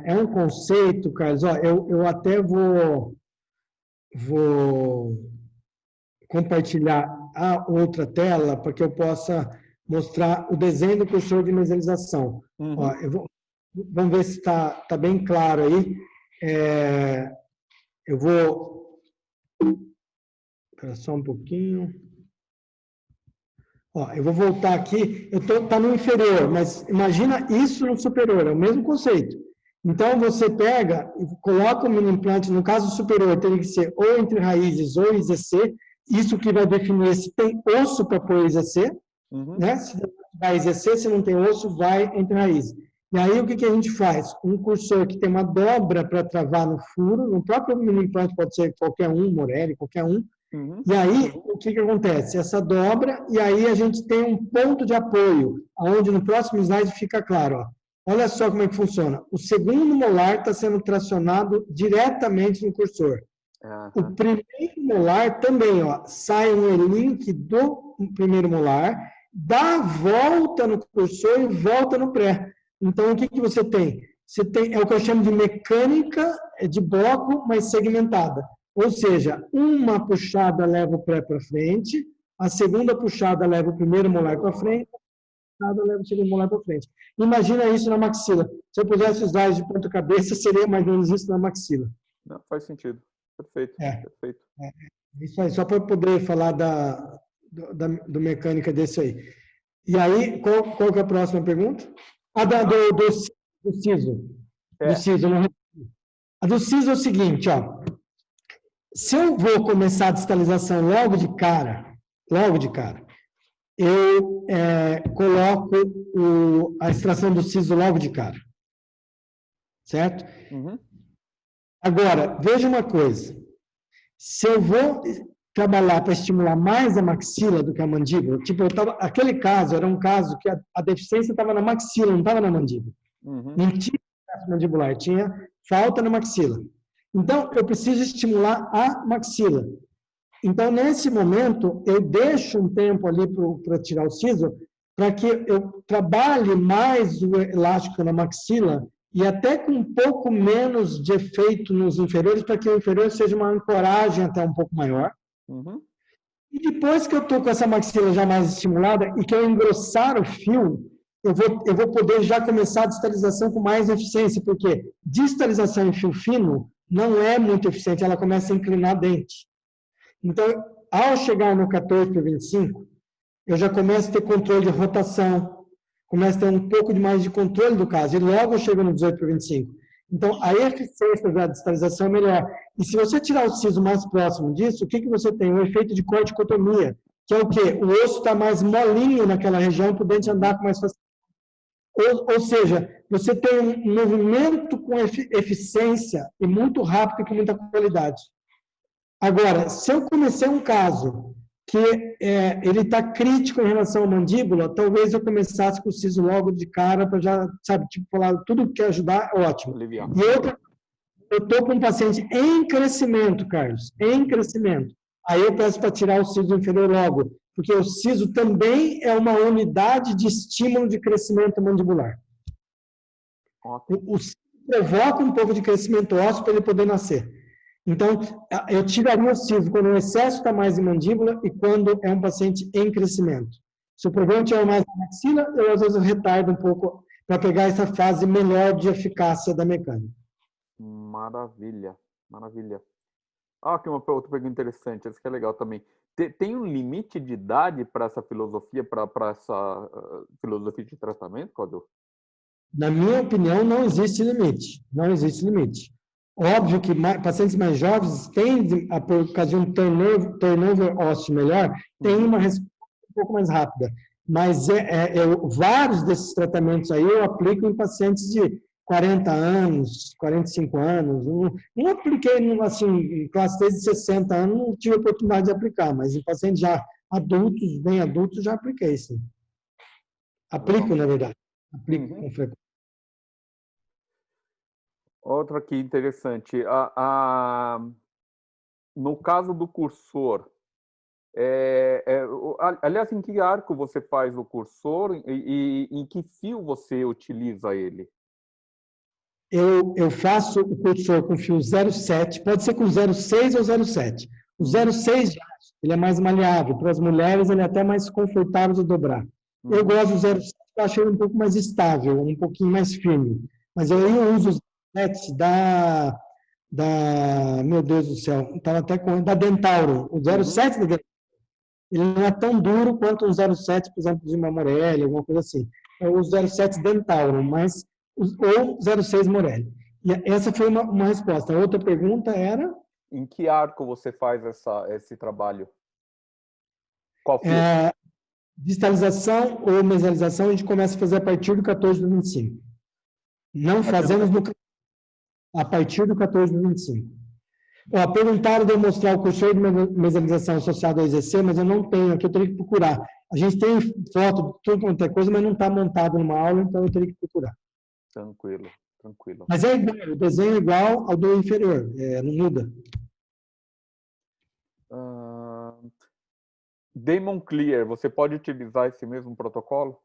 é um conceito, Carlos. Ó, eu até vou compartilhar a outra tela para que eu possa mostrar o desenho do cursor de mesialização. Ó, vamos ver se está bem claro aí. Eu vou... Espera só um pouquinho. Ó, eu vou voltar aqui. Está no inferior, mas imagina isso no superior, é o mesmo conceito. Então, você pega e coloca o mini implante, no caso superior, teria que ser ou entre raízes ou IZC, isso que vai definir se tem osso para pôr IZC, né? Se vai IZC, se não tem osso, vai entre raízes. E aí, o que a gente faz? Um cursor que tem uma dobra para travar no furo, no próprio mini implante pode ser qualquer um, Morelli, qualquer um. E aí, o que acontece? Essa dobra, e aí a gente tem um ponto de apoio, onde no próximo slide fica claro, ó. Olha só como é que funciona. O segundo molar está sendo tracionado diretamente no cursor. O primeiro molar também, ó, sai um link do primeiro molar, dá a volta no cursor e volta no pré. Então, o que você tem? Você tem, é o que eu chamo de mecânica de bloco, mas segmentada. Ou seja, uma puxada leva o pré para frente, a segunda puxada leva o primeiro molar para frente, a puxada leva o segundo molar para frente. Imagina isso na maxila. Se eu pusesse os slides de ponta cabeça, seria mais ou menos isso na maxila. Não, faz sentido. Perfeito. Perfeito. Isso aí, só para poder falar do mecânica desse aí. E aí, qual que é a próxima pergunta? Do siso. Do siso. A do siso é o seguinte, ó. Se eu vou começar a distalização logo de cara, eu coloco a extração do siso logo de cara. Certo? Agora, veja uma coisa. Se eu vou trabalhar para estimular mais a maxila do que a mandíbula, tipo, aquele caso era um caso que a deficiência estava na maxila, não estava na mandíbula. Não tinha mandibular, tinha falta na maxila. Então, eu preciso estimular a maxila. Então, nesse momento, eu deixo um tempo ali para tirar o siso, para que eu trabalhe mais o elástico na maxila e até com um pouco menos de efeito nos inferiores, para que o inferior seja uma ancoragem até um pouco maior. E depois que eu estou com essa maxila já mais estimulada e que eu engrossar o fio, eu vou poder já começar a distalização com mais eficiência, porque distalização em fio fino não é muito eficiente, ela começa a inclinar a dente. Então, ao chegar no 14 para 25, eu já começo a ter controle de rotação, começo a ter um pouco mais de controle do caso, e logo eu chego no 18 para 25. Então, a eficiência da distalização é melhor. E se você tirar o siso mais próximo disso, o que você tem? Um efeito de corticotomia, que é o quê? O osso está mais molinho naquela região para o dente andar com mais facilidade. Ou seja, você tem um movimento com eficiência e muito rápido e com muita qualidade. Agora, se eu comecei um caso que ele está crítico em relação à mandíbula, talvez eu começasse com o siso logo de cara para já, sabe, tipo, falar tudo que quer ajudar, ótimo. E outra, eu estou com um paciente em crescimento, Carlos, em crescimento. Aí eu peço para tirar o siso inferior logo, porque o siso também é uma unidade de estímulo de crescimento mandibular. O siso provoca um pouco de crescimento ósseo para ele poder nascer. Então, eu tiraria o siso quando o excesso está mais em mandíbula e quando é um paciente em crescimento. Se o problema estiver mais na maxila, eu às vezes retardo um pouco para pegar essa fase melhor de eficácia da mecânica. Maravilha, maravilha. Aqui uma outra pergunta interessante, isso que é legal também. Tem um limite de idade para essa filosofia, para essa filosofia de tratamento, Cláudio? Na minha opinião, não existe limite. Não existe limite. Óbvio que pacientes mais jovens tendem, por causa de um turnover ósseo melhor, tem uma resposta um pouco mais rápida. Mas vários desses tratamentos aí eu aplico em pacientes de 40 anos, 45 anos. Não apliquei, assim, em classe desde 60 anos, não tive oportunidade de aplicar, mas em pacientes já adultos, bem adultos, já apliquei, sim. Aplico, na verdade. Aplico com frequência. Outra aqui interessante. No caso do cursor, aliás, em que arco você faz o cursor e em que fio você utiliza ele? Eu faço o cursor com fio 0,7, pode ser com 0,6 ou 0,7. O 0,6 ele é mais maleável, para as mulheres ele é até mais confortável de dobrar. Eu gosto do 0,7, eu acho ele um pouco mais estável, um pouquinho mais firme. Mas eu uso os 0,7 meu Deus do céu, estava até com da Dentauro. O 0,7 da Dentauro, ele não é tão duro quanto um 0,7, por exemplo, de uma Morelli, alguma coisa assim. Eu uso 0,7 Dentauro, mas ou 0,6 Morelli. E essa foi uma resposta. A outra pergunta era... Em que arco você faz esse trabalho? Qual fio? Distalização ou mesialização a gente começa a fazer a partir do 14 do 25. Não fazemos a partir do 14 do 25. Perguntaram de eu mostrar o cursor de mesialização associado ao EZC, mas eu não tenho aqui, eu teria que procurar. A gente tem foto de tudo quanto é coisa, mas não está montado numa aula, então eu teria que procurar. Tranquilo, tranquilo. Mas é igual, o desenho é igual ao do inferior, não muda. Damon Clear, você pode utilizar esse mesmo protocolo?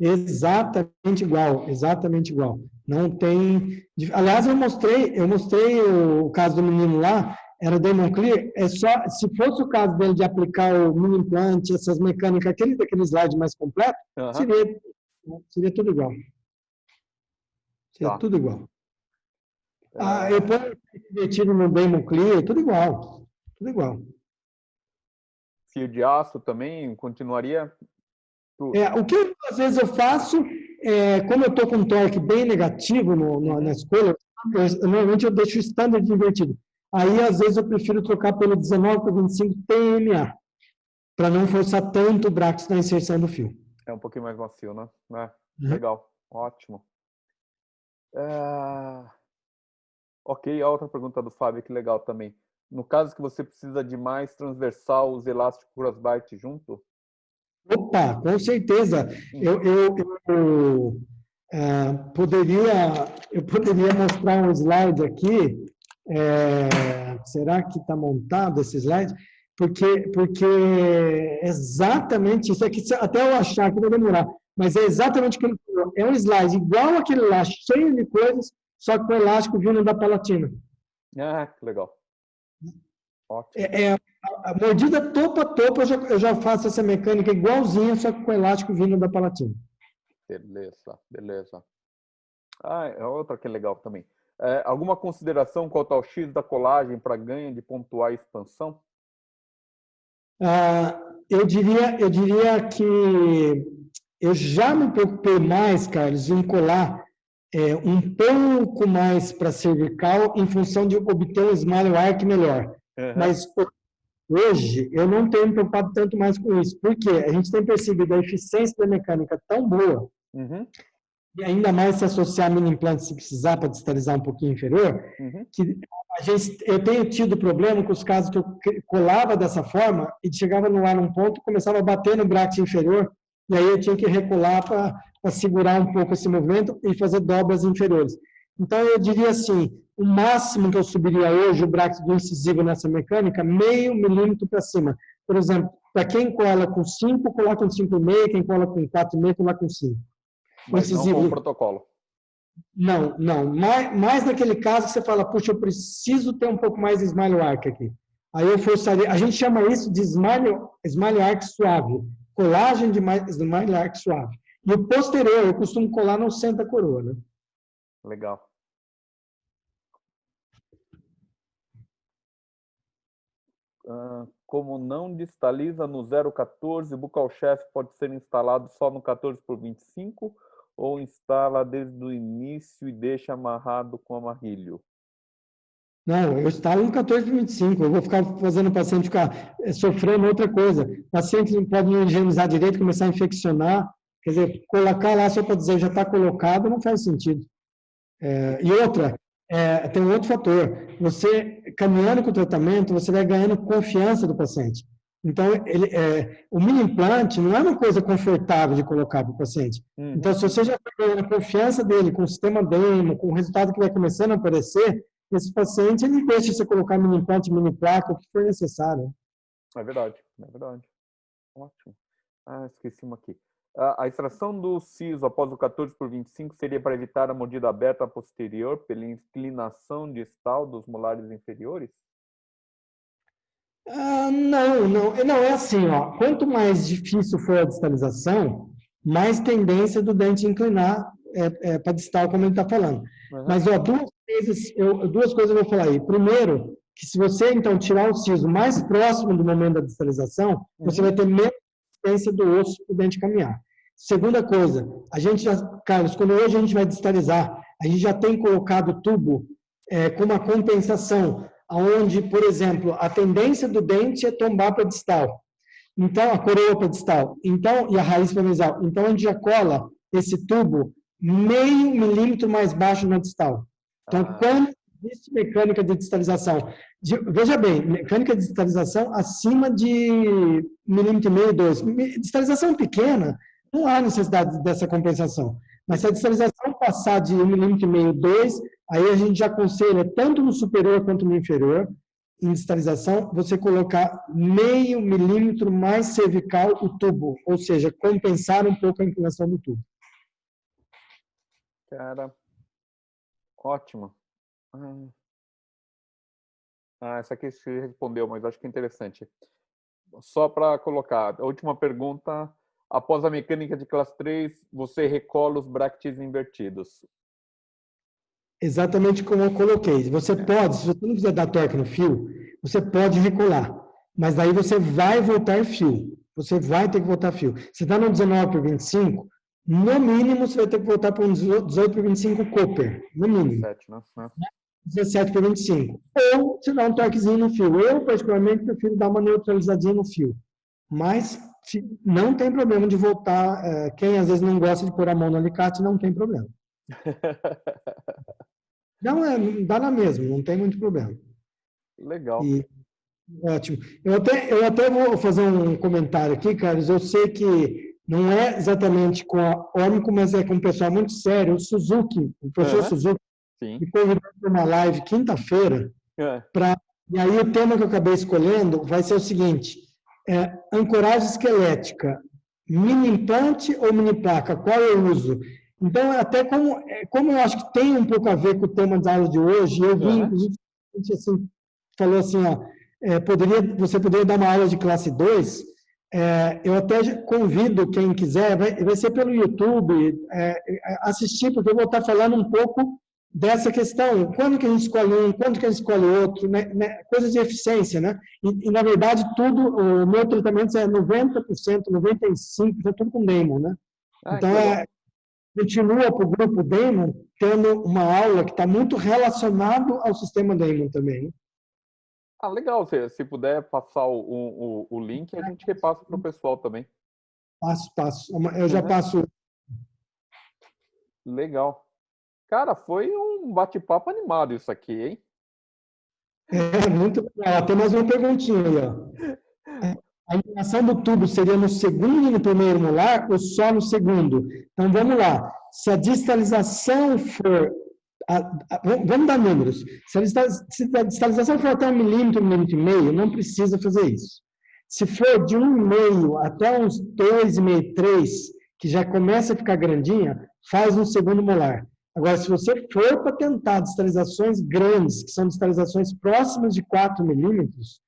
Exatamente igual, exatamente igual. Não tem... Aliás, eu mostrei o caso do menino lá, era Damon Clear, se fosse o caso dele de aplicar o mini implante, essas mecânicas, aquele slide mais completo, seria tudo igual. Seria tudo igual. Eu ponho divertido no Damon Clear, tudo igual. Tudo igual. Fio de aço também continuaria? O que às vezes eu faço, como eu estou com um torque bem negativo na escolha, normalmente eu deixo o standard invertido. Aí, às vezes, eu prefiro trocar pelo 19 para 25 TMA, para não forçar tanto o braço na inserção do fio. É um pouquinho mais macio, né? Legal, ótimo. Ok, a outra pergunta do Fábio, que legal também. No caso que você precisa de mais transversal, os elásticos crossbite junto? Opa, com certeza. Eu poderia mostrar um slide aqui. Será que está montado esse slide? Porque exatamente isso aqui, até eu achar que vai demorar, mas é exatamente o que ele falou. É um slide igual aquele lá, cheio de coisas, só que com elástico vindo da palatina. Que legal. Ótimo. A mordida topo a topo, eu já faço essa mecânica igualzinha, só que com elástico vindo da palatina. Beleza, beleza. É outra que é legal também. Alguma consideração quanto ao X da colagem para ganho de pontuar a expansão? Eu diria que eu já me preocupei mais, Carlos, em colar um pouco mais para cervical em função de obter um smile arc melhor. Uhum. Mas hoje eu não tenho me preocupado tanto mais com isso, porque a gente tem percebido a eficiência da mecânica tão boa, Uhum. e ainda mais se associar a mini implante se precisar para distalizar um pouquinho inferior, Uhum. que eu tenho tido problema com os casos que eu colava dessa forma e chegava no ar num ponto, começava a bater no bracket inferior, e aí eu tinha que recuar para segurar um pouco esse movimento e fazer dobras inferiores. Então, eu diria assim, o máximo que eu subiria hoje, o bracket do incisivo nessa mecânica, meio milímetro para cima. Por exemplo, para quem cola com 5, colar com 5,5, quem cola com 4,5, colar com 5. Mas não com o protocolo. Não. Mais naquele caso que você fala, puxa, eu preciso ter um pouco mais de smile arc aqui. Aí eu forçaria, a gente chama isso de smile arc suave, colagem de smile arc suave. E o posterior, eu costumo colar no centro da coroa, né? Legal. Como não distaliza no 0,14, o buccal shaft pode ser instalado só no 14/25 ou instala desde o início e deixa amarrado com amarrilho? Não, eu instalo no 14/25, eu vou ficar fazendo o paciente ficar sofrendo outra coisa. O paciente não pode não higienizar direito, começar a infeccionar, quer dizer, colocar lá só para dizer já está colocado, não faz sentido. E outra, tem um outro fator, você caminhando com o tratamento, você vai ganhando confiança do paciente. Então, o mini implante não é uma coisa confortável de colocar para o paciente. Uhum. Então, se você já está ganhando a confiança dele com o sistema demo, com o resultado que vai começando a aparecer, esse paciente, ele deixa você colocar mini implante, mini placa, o que for necessário. É verdade. Ótimo. Esqueci uma aqui. A extração do siso após o 14/25 seria para evitar a mordida aberta posterior pela inclinação distal dos molares inferiores? Não, é assim, ó, quanto mais difícil for a distalização, mais tendência do dente inclinar para distal, como ele está falando. Uhum. Mas, ó, duas coisas eu vou falar aí. Primeiro, que se você, então, tirar o siso mais próximo do momento da distalização, você vai ter menos resistência do osso para o dente caminhar. Segunda coisa, Carlos, quando hoje a gente vai distalizar, a gente já tem colocado o tubo com uma compensação, onde, por exemplo, a tendência do dente é tombar para distal. Então, a coroa para distal. Então, e a raiz para mesial. Então, a gente já cola esse tubo meio milímetro mais baixo na distal. Então, quando existe mecânica de distalização, veja bem, mecânica de distalização acima de 1,5 milímetro, 2. Distalização pequena, não há necessidade dessa compensação. Mas se a distalização passar de 1,5 milímetro, 2, aí a gente já aconselha, tanto no superior quanto no inferior, em distalização, você colocar meio milímetro mais cervical o tubo, ou seja, compensar um pouco a inclinação do tubo. Cara, ótimo. Essa aqui você respondeu, mas acho que é interessante. Só para colocar, a última pergunta. Após a mecânica de classe 3, você recola os brackets invertidos. Exatamente como eu coloquei. Você pode, se você não quiser dar torque no fio, você pode recolar. Mas daí você vai voltar fio. Você vai ter que voltar fio. Se está no 19/25, no mínimo você vai ter que voltar para um 18/25 Cooper. No mínimo. 17, né? 17/25. Ou se dá um torquezinho no fio. Eu, particularmente, prefiro dar uma neutralizadinha no fio. Mas não tem problema de voltar. Quem às vezes não gosta de pôr a mão no alicate, não tem problema. Não, dá na mesma, não tem muito problema. Legal. Ótimo. Eu até vou fazer um comentário aqui, Carlos. Eu sei que não é exatamente com a Ômnico, mas é com um pessoal muito sério. O Suzuki, o professor Suzuki, me convidou para uma live quinta-feira. E aí o tema que eu acabei escolhendo vai ser o seguinte: ancoragem esquelética, mini implante ou mini placa? Qual eu uso? Então, até como eu acho que tem um pouco a ver com o tema da aula de hoje, eu vi, inclusive, a gente assim, falou assim, você poderia dar uma aula de classe 2, eu até convido quem quiser, vai ser pelo YouTube, assistir, porque eu vou estar falando um pouco dessa questão, quando que a gente escolhe um, quando que a gente escolhe outro, né? Coisas de eficiência, né? Na verdade, tudo, o meu tratamento é 90%, 95%, tudo com Damon, né? Ah, Então, que legal. continua para o grupo Damon tendo uma aula que está muito relacionado ao sistema Damon também, né? Ah, legal. Se puder passar o link, a gente repassa para o pessoal também. Passo. Eu já Uhum. passo. Legal. Cara, foi um bate-papo animado isso aqui, hein? Muito legal. Tem mais uma perguntinha aí, ó. A inclinação do tubo seria no segundo e no primeiro molar ou só no segundo? Então, vamos lá. Se a distalização for... vamos dar números. Se a distalização for até 1 milímetro e meio, não precisa fazer isso. Se for de 1,5 até uns 2,5, 3, que já começa a ficar grandinha, faz um segundo molar. Agora, se você for para tentar distalizações grandes, que são distalizações próximas de 4 milímetros,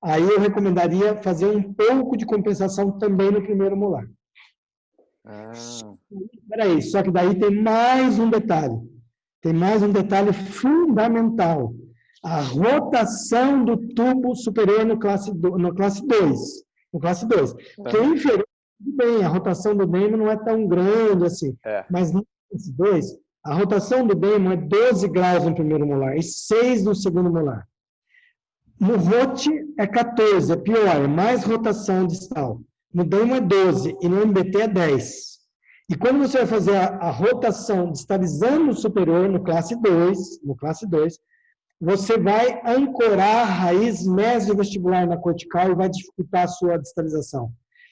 aí eu recomendaria fazer um pouco de compensação também no primeiro molar. Peraí, só que daí tem mais um detalhe. Tem mais um detalhe fundamental. A rotação do tubo superior no classe 2. No classe 2. Porque o inferior, tudo bem, a rotação do Damon não é tão grande assim. Mas no classe 2, a rotação do Damon é 12 graus no primeiro molar e 6 no segundo molar. No ROT é 14, é pior, é mais rotação distal. No Damon é 12 e no MBT é 10. E quando você vai fazer a rotação distalizando o superior no classe 2, você vai ancorar a raiz mesovestibular na cortical e vai dificultar a sua distalização.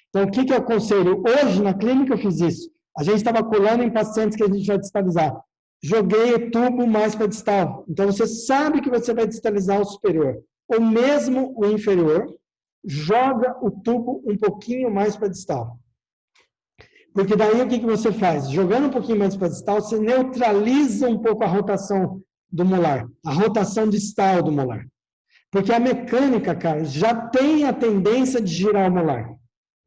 Então, o que eu aconselho? Hoje, na clínica, eu fiz isso. A gente estava colando em pacientes que a gente vai distalizar. Joguei o tubo mais para distal. Então, você sabe que você vai distalizar o superior. Ou mesmo o inferior, joga o tubo um pouquinho mais para distal. Porque daí o que você faz? Jogando um pouquinho mais para distal, você neutraliza um pouco a rotação do molar, a rotação distal do molar. Porque a mecânica, cara, já tem a tendência de girar o molar.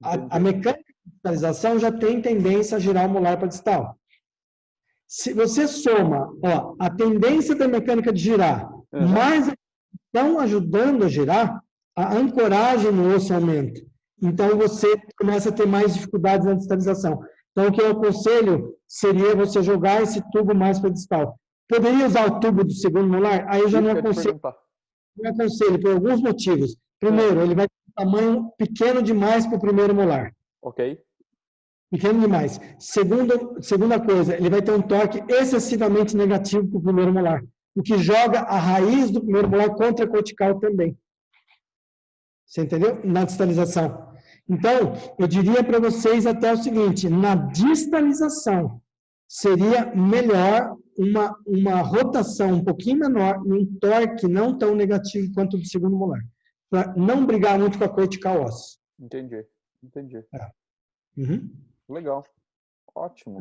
A mecânica de distalização já tem tendência a girar o molar para distal. Se você soma, a tendência da mecânica de girar, mais estão ajudando a girar, a ancoragem no osso aumenta. Então, você começa a ter mais dificuldades na distalização. Então, o que eu aconselho seria você jogar esse tubo mais para distal. Poderia usar o tubo do segundo molar? Aí eu já não aconselho. Não aconselho, por alguns motivos. Primeiro, ele vai ter um tamanho pequeno demais para o primeiro molar. Ok. Pequeno demais. Segunda coisa, ele vai ter um torque excessivamente negativo para o primeiro molar, o que joga a raiz do primeiro molar contra a cortical também. Você entendeu? Na distalização. Então, eu diria para vocês até o seguinte, na distalização, seria melhor uma rotação um pouquinho menor e um torque não tão negativo quanto o do segundo molar, para não brigar muito com a cortical óssea. Entendi. Uhum. Legal. Ótimo.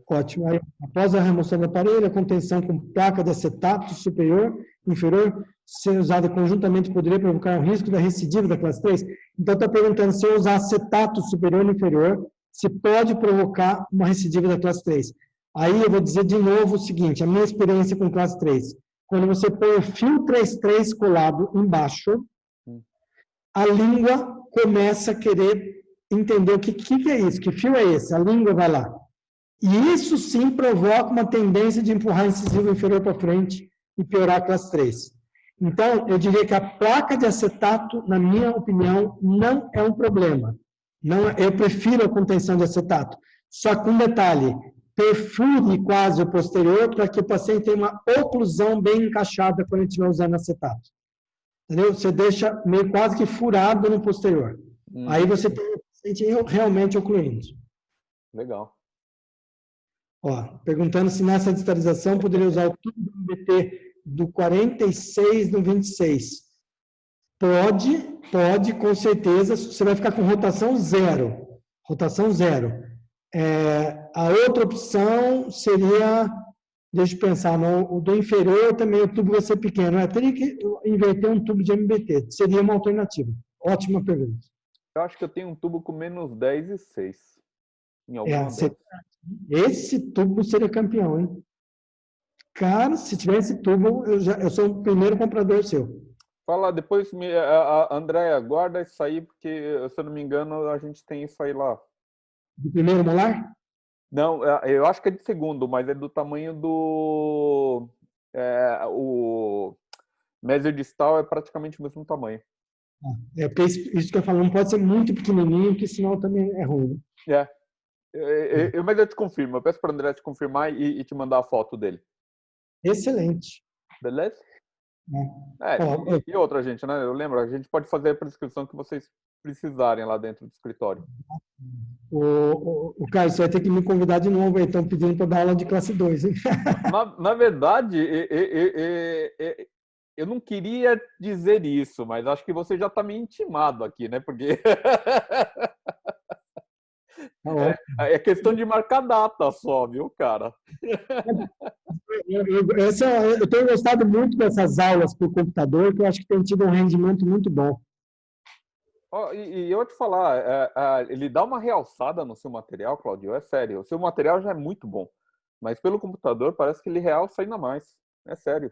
Ótimo. Aí, após a remoção do aparelho, a contenção com placa de acetato superior, inferior, ser usada conjuntamente poderia provocar um risco da recidiva da classe 3? Então, está perguntando se eu usar acetato superior e inferior, se pode provocar uma recidiva da classe 3. Aí eu vou dizer de novo o seguinte, a minha experiência com classe 3. Quando você põe o fio 3,3 colado embaixo, a língua começa a querer entender o que é isso, que fio é esse, a língua vai lá. E isso sim provoca uma tendência de empurrar a incisiva inferior para frente e piorar a classe 3. Então, eu diria que a placa de acetato, na minha opinião, não é um problema. Não, eu prefiro a contenção de acetato. Só com um detalhe, perfure quase o posterior para que o paciente tenha uma oclusão bem encaixada quando ele estiver usando acetato. Entendeu? Você deixa meio quase que furado no posterior. Aí você tem o paciente realmente ocluindo. Legal. Perguntando se nessa distalização poderia usar o tubo do MBT do 46 no 26. Pode, com certeza. Você vai ficar com rotação zero. Rotação zero. A outra opção seria, deixa eu pensar, o do inferior também o tubo vai ser pequeno. Eu teria que inverter um tubo de MBT. Seria uma alternativa. Ótima pergunta. Eu acho que eu tenho um tubo com menos 10 e 6. Em alguma delas. Esse tubo seria campeão, hein? Cara, se tivesse tubo, eu sou o primeiro comprador seu. Fala, depois, Andréia, guarda isso aí, porque, se eu não me engano, a gente tem isso aí lá. Do primeiro molar? Não, eu acho que é de segundo, mas é do tamanho do... o mesodistal é praticamente o mesmo tamanho. Porque isso que eu falo, não pode ser muito pequenininho, porque senão também é ruim. É. Mas eu te confirmo, eu peço para o André te confirmar e te mandar a foto dele. Excelente. Beleza? Ó, E outra, gente, né? Eu lembro, a gente pode fazer a prescrição que vocês precisarem lá dentro do escritório. o Carlos, você vai ter que me convidar de novo aí, estão pedindo para dar aula de classe 2, hein? Na verdade, eu não queria dizer isso, mas acho que você já está me intimado aqui, né? Porque é questão de marcar data só, viu, cara? Eu tenho gostado muito dessas aulas por computador, que eu acho que tem tido um rendimento muito bom. E eu vou te falar, ele dá uma realçada no seu material, Claudio, é sério. O seu material já é muito bom, mas pelo computador parece que ele realça ainda mais. É sério.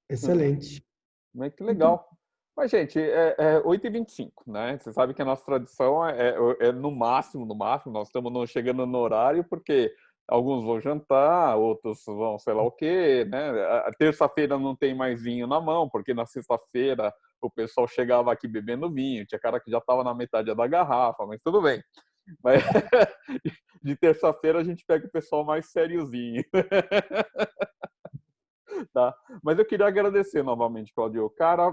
Excelente. Mas que legal. Mas, gente, é 8h25, né? Você sabe que a nossa tradição é no máximo, nós estamos chegando no horário, porque alguns vão jantar, outros vão sei lá o quê, né? A terça-feira não tem mais vinho na mão, porque na sexta-feira o pessoal chegava aqui bebendo vinho, tinha cara que já estava na metade da garrafa, mas tudo bem. Mas de terça-feira a gente pega o pessoal mais sériozinho. Tá? Mas eu queria agradecer novamente, Claudio. Cara,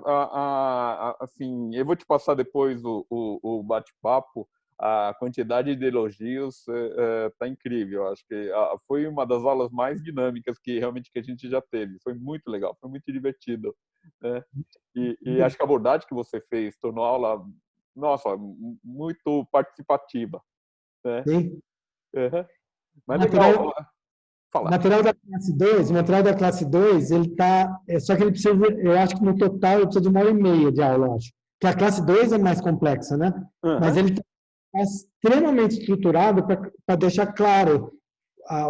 assim, eu vou te passar depois o bate-papo. A quantidade de elogios tá incrível. Acho que foi uma das aulas mais dinâmicas que realmente que a gente já teve. Foi muito legal, foi muito divertido, né? E acho que a abordagem que você fez tornou a aula, nossa, muito participativa, né? Sim. Uhum. Mas legal. O material da classe 2, ele tá, só que ele precisa, eu acho que no total ele precisa de 1h30 de aula, eu acho. Porque a classe 2 é mais complexa, né? Uhum. Mas ele está extremamente estruturado para deixar claro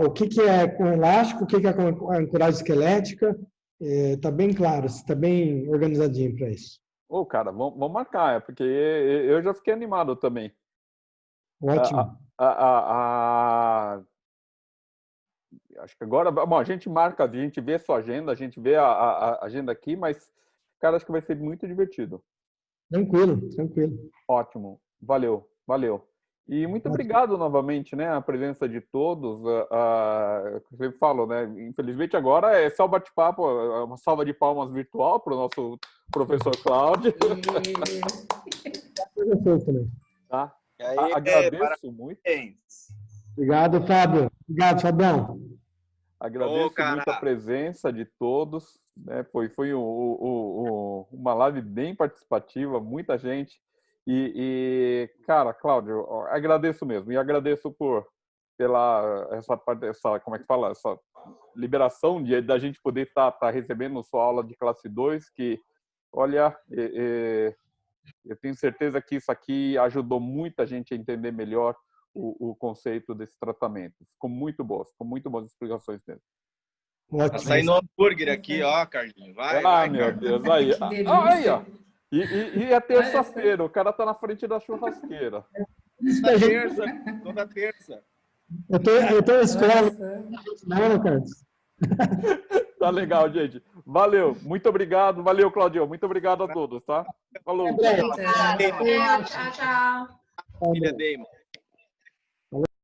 o que é com elástico, o que é com ancoragem esquelética. Está bem claro, está bem organizadinho para isso. Cara, vamos marcar, porque eu já fiquei animado também. Ótimo. Acho que agora, bom, a gente marca, a gente vê a sua agenda, a gente vê a agenda aqui, mas, cara, acho que vai ser muito divertido. Tranquilo, tranquilo. Ótimo, valeu. E muito obrigado novamente, né, a presença de todos. Eu falo, né, infelizmente agora é só bate-papo, uma salva de palmas virtual para o nosso professor Cláudio. Tá? Agradeço muito. Obrigado, Fábio. Obrigado, Fabião. Agradeço muito a presença de todos, né? Foi uma live bem participativa, muita gente. Cara, Cláudio, agradeço mesmo. E agradeço pela essa, como é que fala? Essa liberação da gente poder estar recebendo sua aula de classe 2, que, olha, eu tenho certeza que isso aqui ajudou muita gente a entender melhor o conceito desse tratamento. Ficou muito boas as explicações dele. Tá saindo um hambúrguer aqui, ó, Carlinhos. Vai, meu Carlinhos. Deus, aí. Aí, ó. E é terça-feira, o cara tá na frente da churrasqueira. Toda terça. Eu tô na escola. Não, Carlos. Tá legal, gente. Valeu, muito obrigado. Valeu, Claudio. Muito obrigado a todos, tá? Falou. Tchau, tchau. Filha Deima.